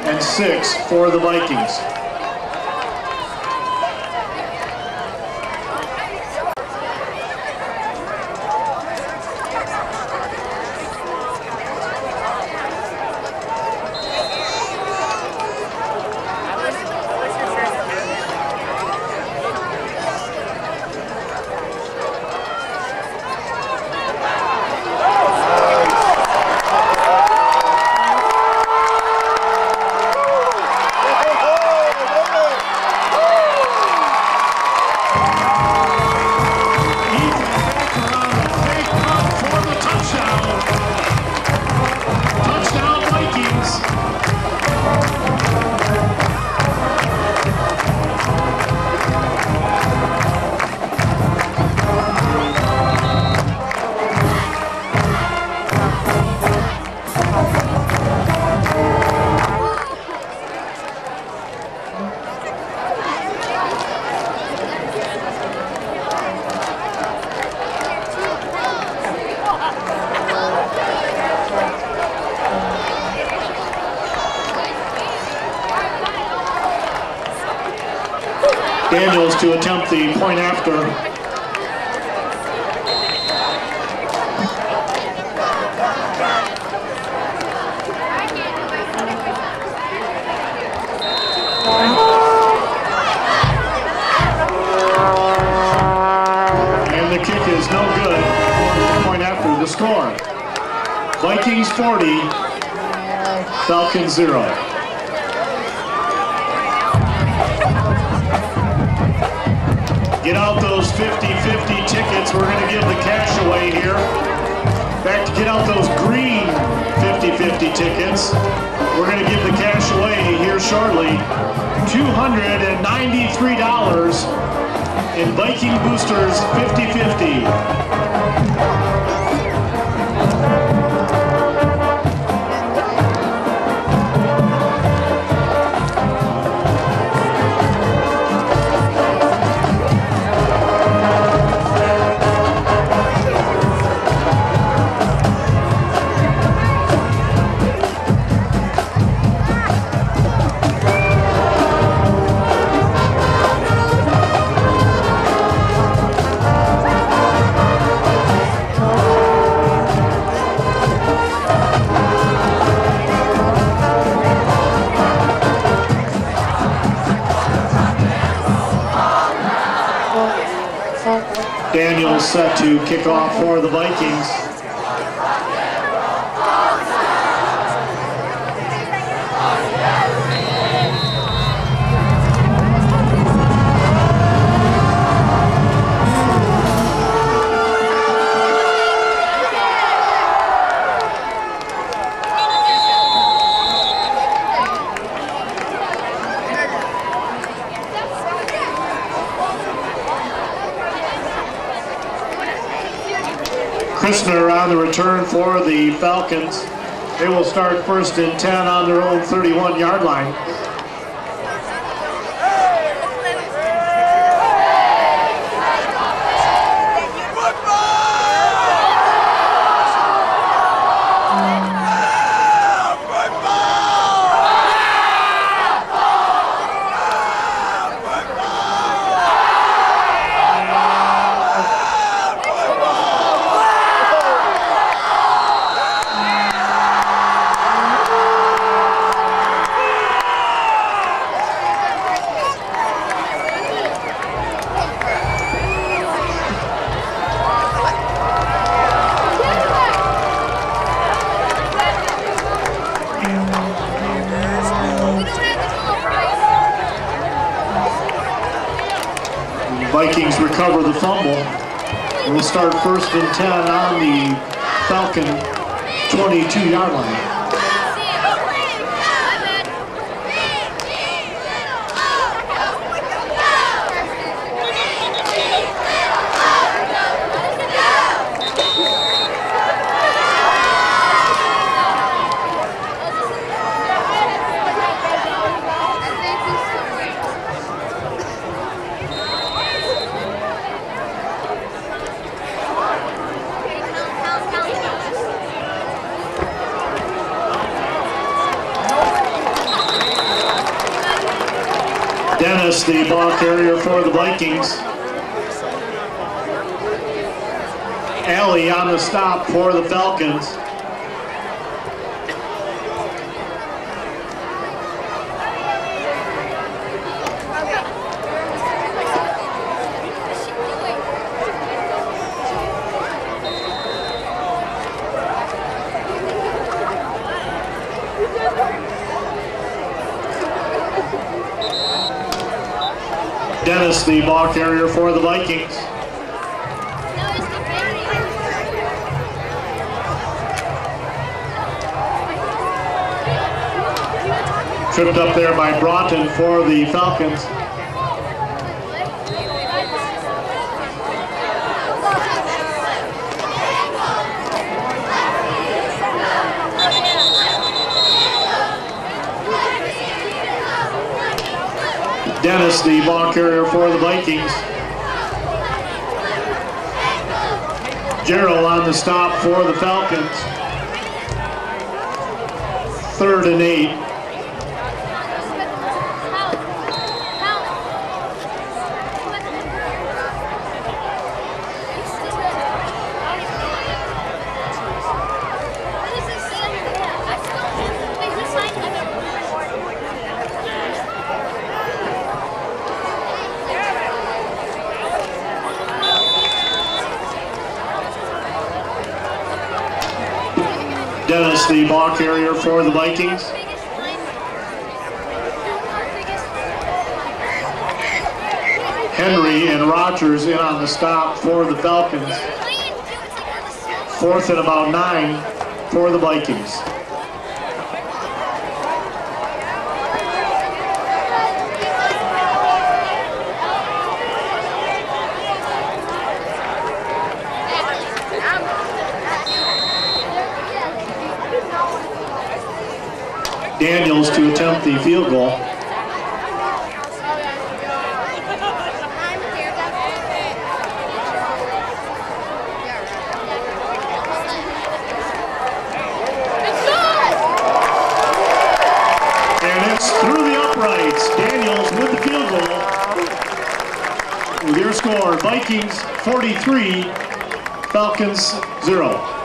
and 6 for the Vikings. Daniels to attempt the point after. And the kick is no good. Point after the score. Vikings 40, Falcons 0. Get out those 50-50 tickets. We're going to give the cash away here. In fact, get out those green 50-50 tickets. We're going to give the cash away here shortly. $293 in Viking Boosters 50-50. Daniels set to kick off for the Vikings. Christner on the return for the Falcons. They will start 1st and 10 on their own 31-yard line. Vikings recover the fumble. We'll start 1st and 10 on the Falcon 22-yard line. Dennis, the ball carrier for the Vikings. Alley on the stop for the Falcons. Dennis, the ball carrier for the Vikings. Tripped up there by Broughton for the Falcons. Dennis, the ball carrier for the Vikings. Gerald on the stop for the Falcons. 3rd and 8. the ball carrier for the Vikings. Henry and Rogers in on the stop for the Falcons. 4th and about 9 for the Vikings. Daniels to attempt the field goal. And it's through the uprights. Daniels with the field goal. With your score, Vikings 43, Falcons 0.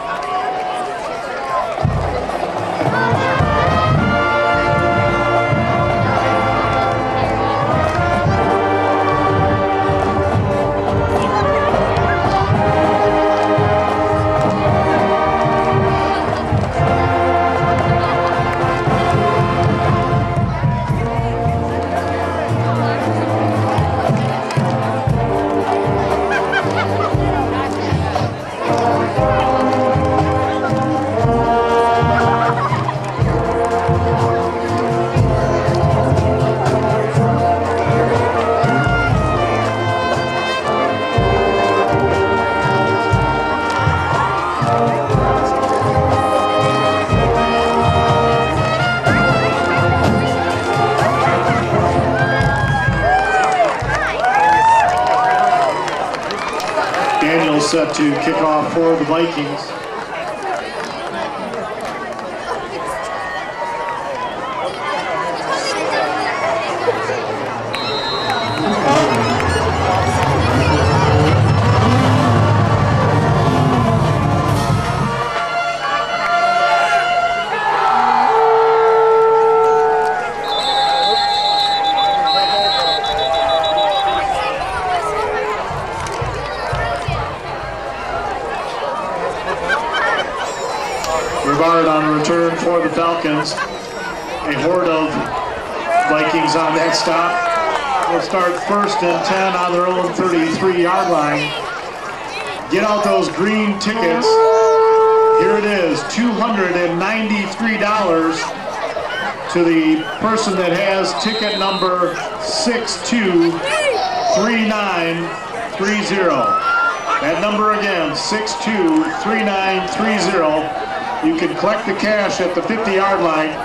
Set to kick off for the Vikings. Rivard on return for the Falcons. A horde of Vikings on that stop. Will start 1st and 10 on their own 33-yard line. Get out those green tickets. Here it is, $293 to the person that has ticket number 623930. That number again, 623930. You can collect the cash at the 50-yard line.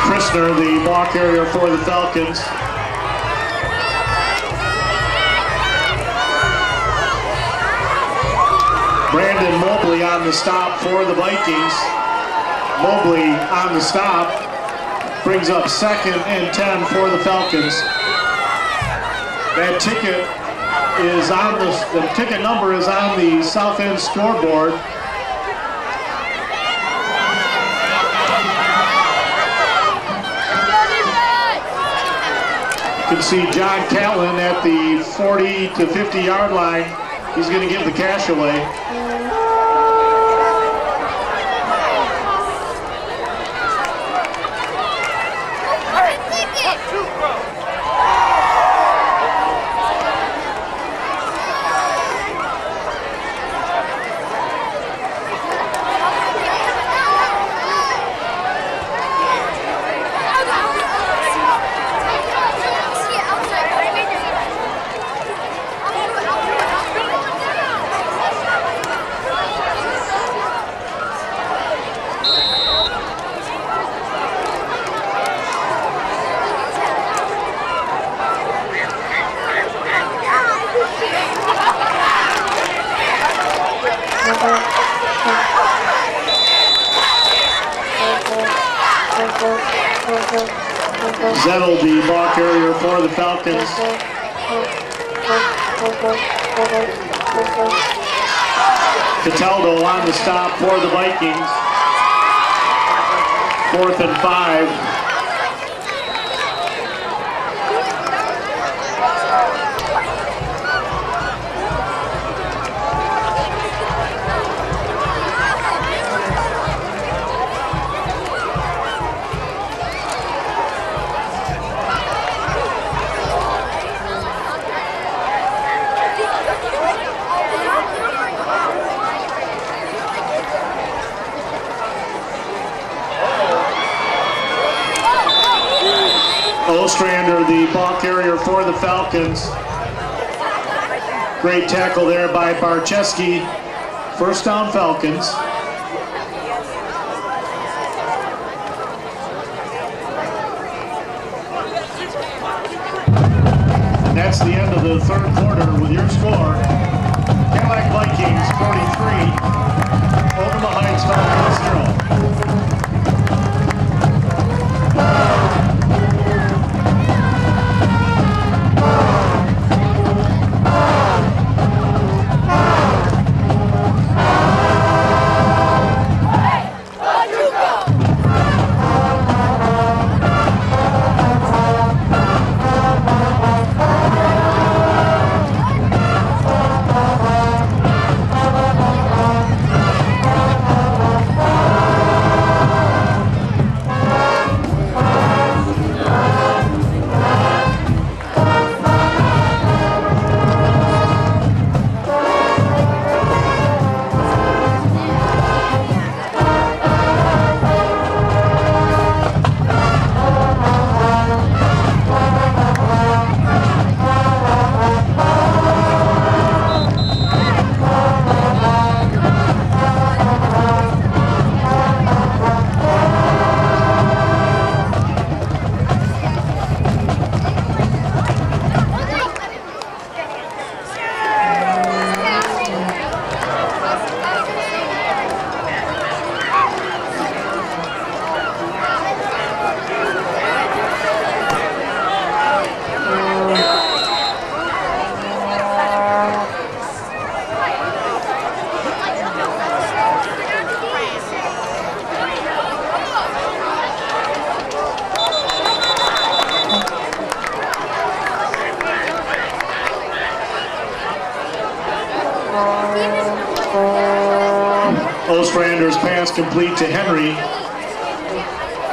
Christner, the ball carrier for the Falcons. Brandon Mobley on the stop for the Vikings. Mobley on the stop brings up 2nd and 10 for the Falcons. That ticket is on the ticket number is on the south end scoreboard. You can see John Catlin at the 40 to 50-yard line. He's going to give the cash away. Zettel, the ball carrier for the Falcons. Cataldo on the stop for the Vikings. 4th and 5. Ostrander, the ball carrier for the Falcons. Great tackle there by Barczewski. First down, Falcons. And that's the end of the 3rd quarter with your score. Cadillac Vikings 43, Ogama Heights Falcons 0. Ostrander's pass complete to Henry.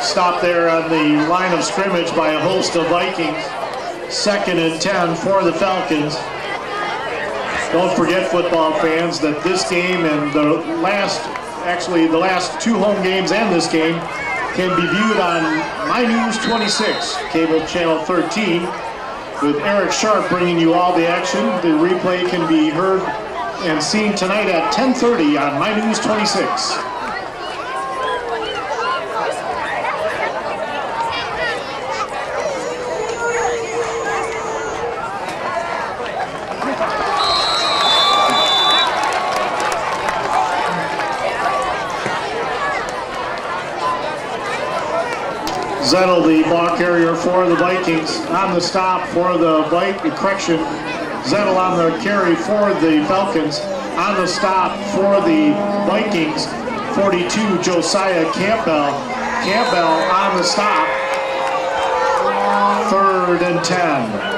Stopped there on the line of scrimmage by a host of Vikings. 2nd and 10 for the Falcons. Don't forget, football fans, that this game and the last 2 home games and this game can be viewed on My News 26, cable channel 13, with Eric Sharp bringing you all the action. The replay can be heard and seen tonight at 10:30 on My News 26. Zettel, the ball carrier for the Vikings, on the stop for the Zettel on the carry for the Falcons. On the stop for the Vikings, 42, Josiah Campbell. Campbell on the stop. 3rd and 10.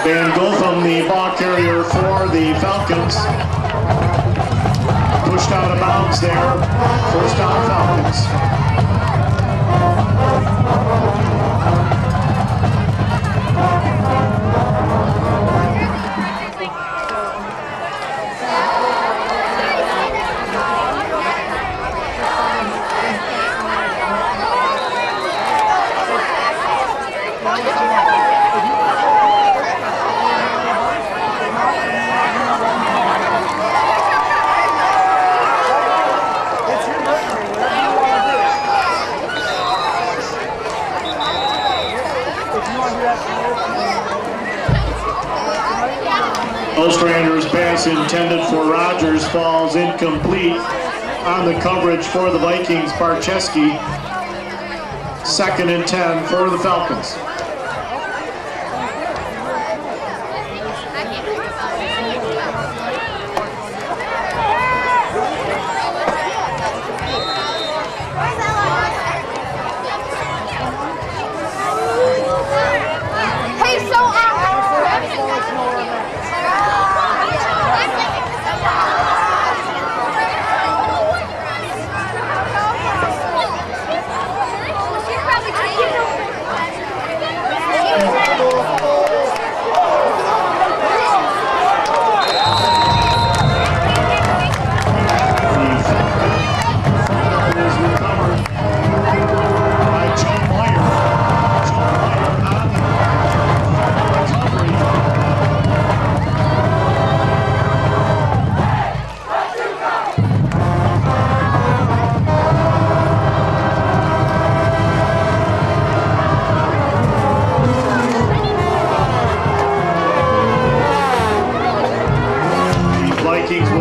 Van Gotham, the ball carrier for the Falcons. Pushed out of bounds there. First down, Falcons. Ostrander's pass intended for Rogers falls incomplete. on the coverage for the Vikings, Barcheski. 2nd and 10 for the Falcons.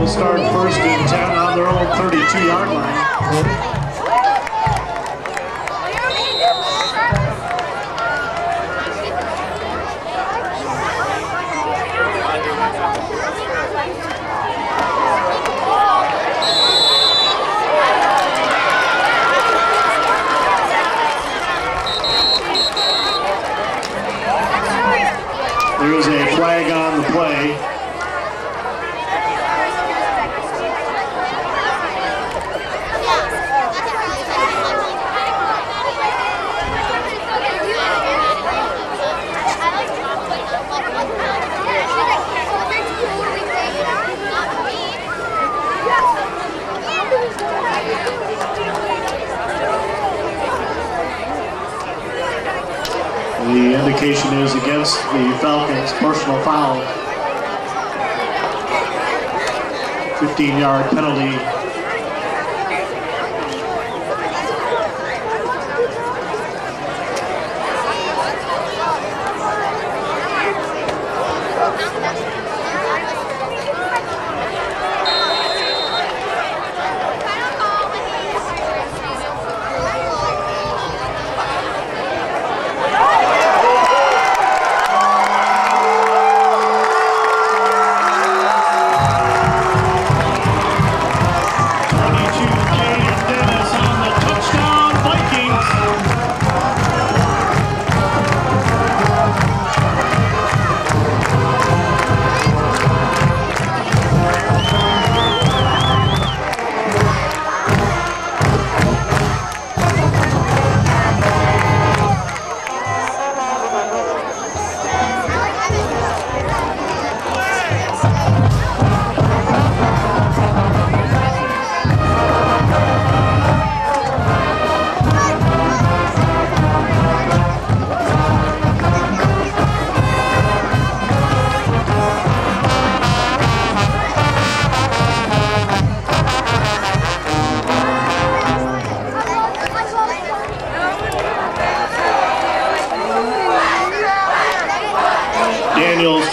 Start 1st and 10 on their own 32-yard line. There is a flag on the play. The indication is against the Falcons, personal foul. 15-yard penalty.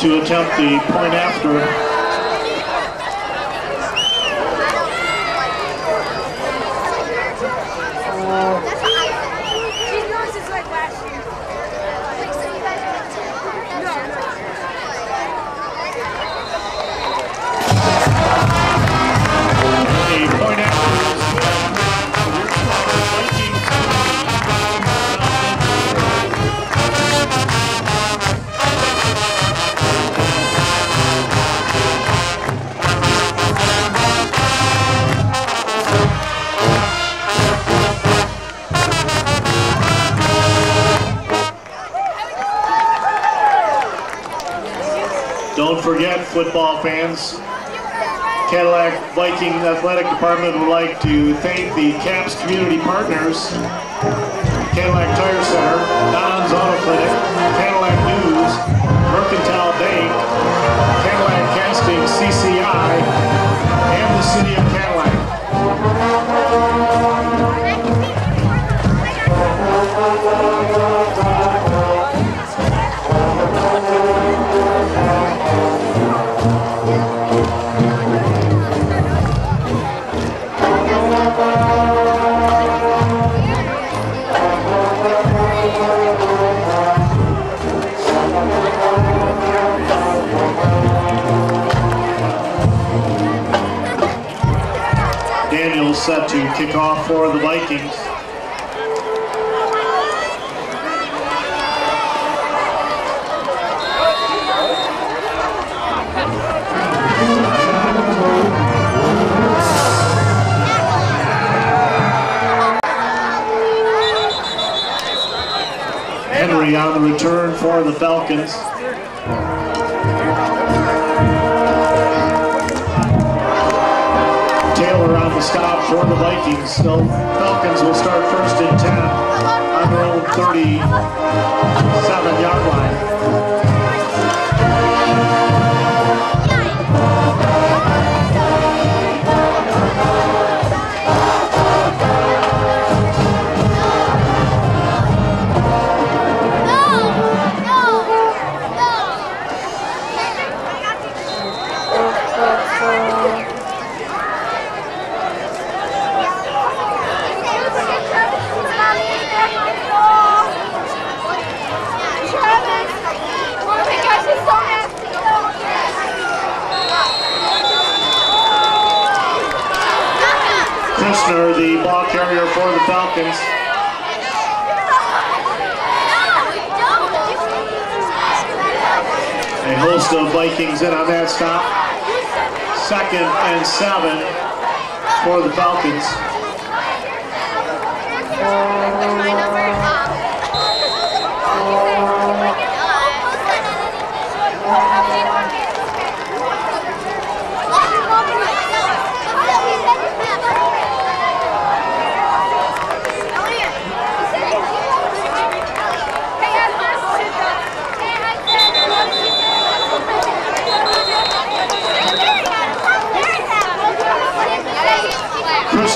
To attempt the point after. Don't forget, football fans, Cadillac Viking Athletic Department would like to thank the CAPS community partners, Cadillac Tire Center, Don's Auto Clinic, Cadillac News, Mercantile Bank, Cadillac Casting, CCI, and the City of Cadillac. kickoff for the Vikings. Henry on the return for the Falcons. Taylor on the stop for the Vikings. So Falcons will start first and 10 on their own 37-yard line. The ball carrier for the Falcons. A host of Vikings in on that stop. 2nd and 7 for the Falcons.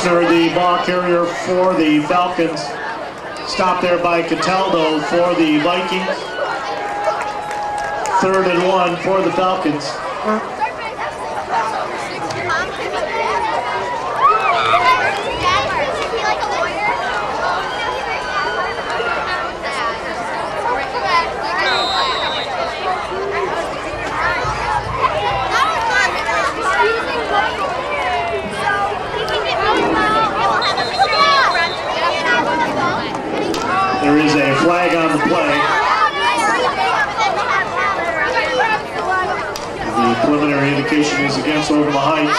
The ball carrier for the Falcons. Stopped there by Cataldo for the Vikings. 3rd and 1 for the Falcons. There is a flag on the play. The preliminary indication is against Oklahoma Heights.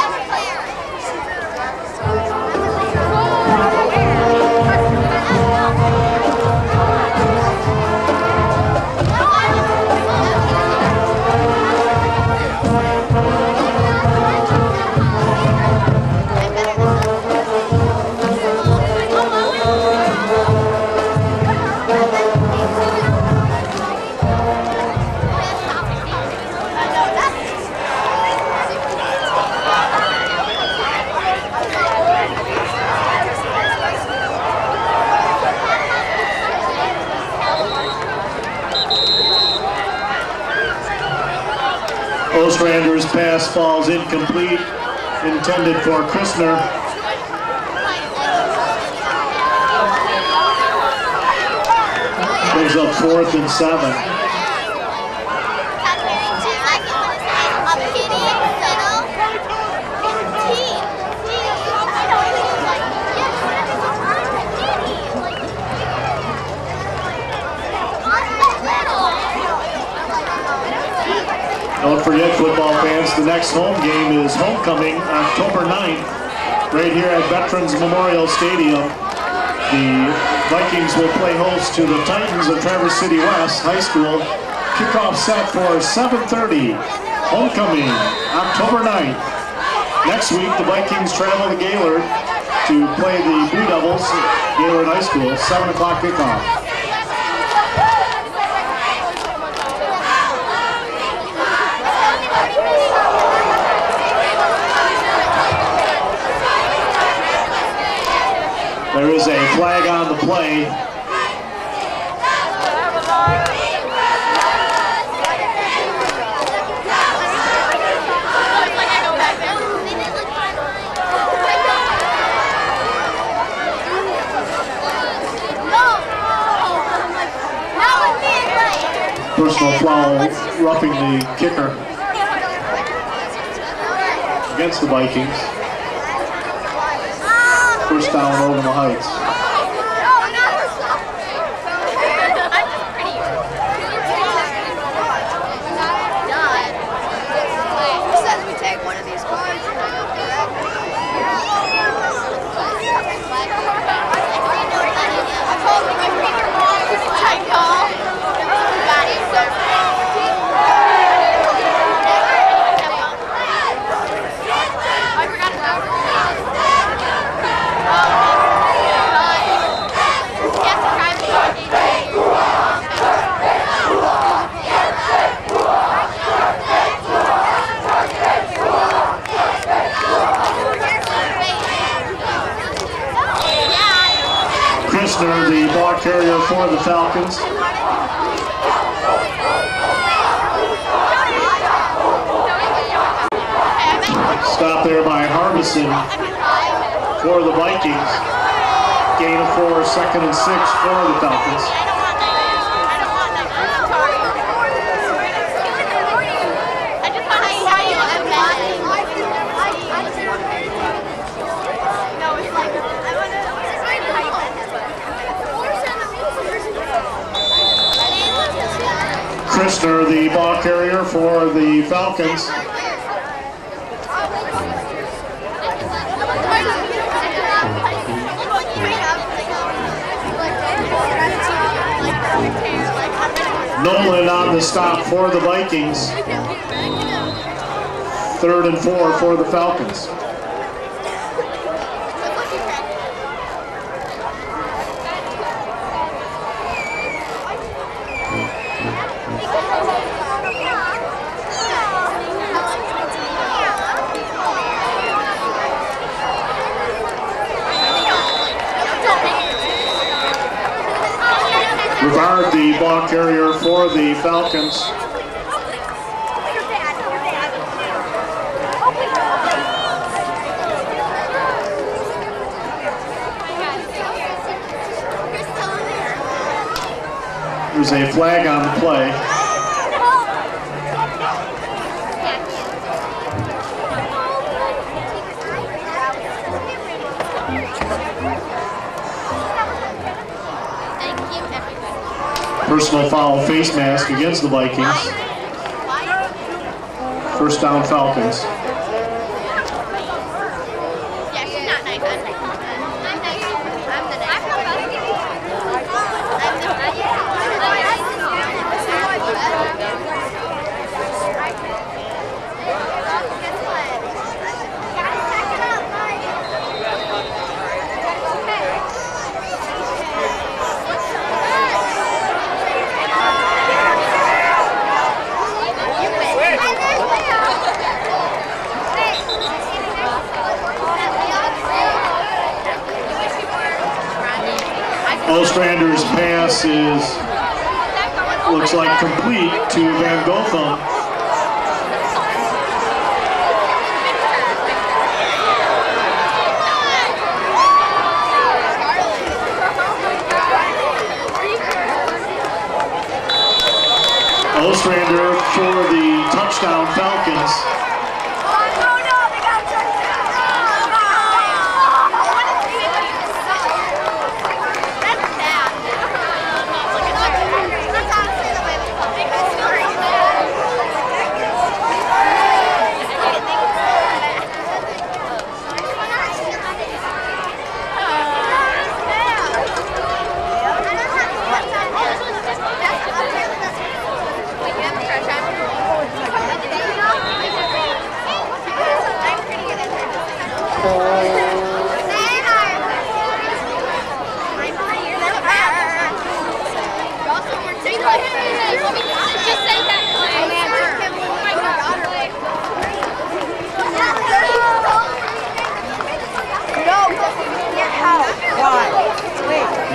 Ostrander's pass falls incomplete, intended for Christner. Goes up 4th and 7. Don't forget, football fans, the next home game is homecoming October 9th, right here at Veterans Memorial Stadium. The Vikings will play host to the Titans of Traverse City West High School. Kickoff set for 7:30. Homecoming, October 9th. Next week, the Vikings travel to Gaylord to play the Blue Devils at Gaylord High School, 7 o'clock kickoff. There is a flag on the play. Personal foul, roughing the kicker against the Vikings. First down, Ogama Heights. The ball carrier for the Falcons. Stop there by Harbison for the Vikings. Gain of 4, 2nd and 6 for the Falcons. Christner, the ball carrier for the Falcons. Nolan on the stop for the Vikings. 3rd and 4 for the Falcons. Rivard, the ball carrier for the Falcons. There's a flag on the play. Personal foul face mask against the Vikings. First down, Falcons. Ostrander's pass looks like complete to Van Gotham. Ostrander for the touchdown, Falcons.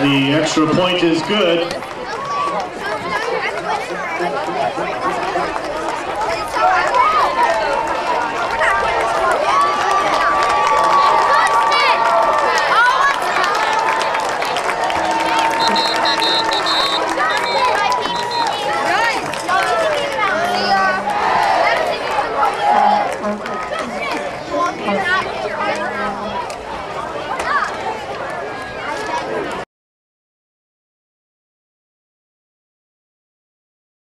The extra point is good.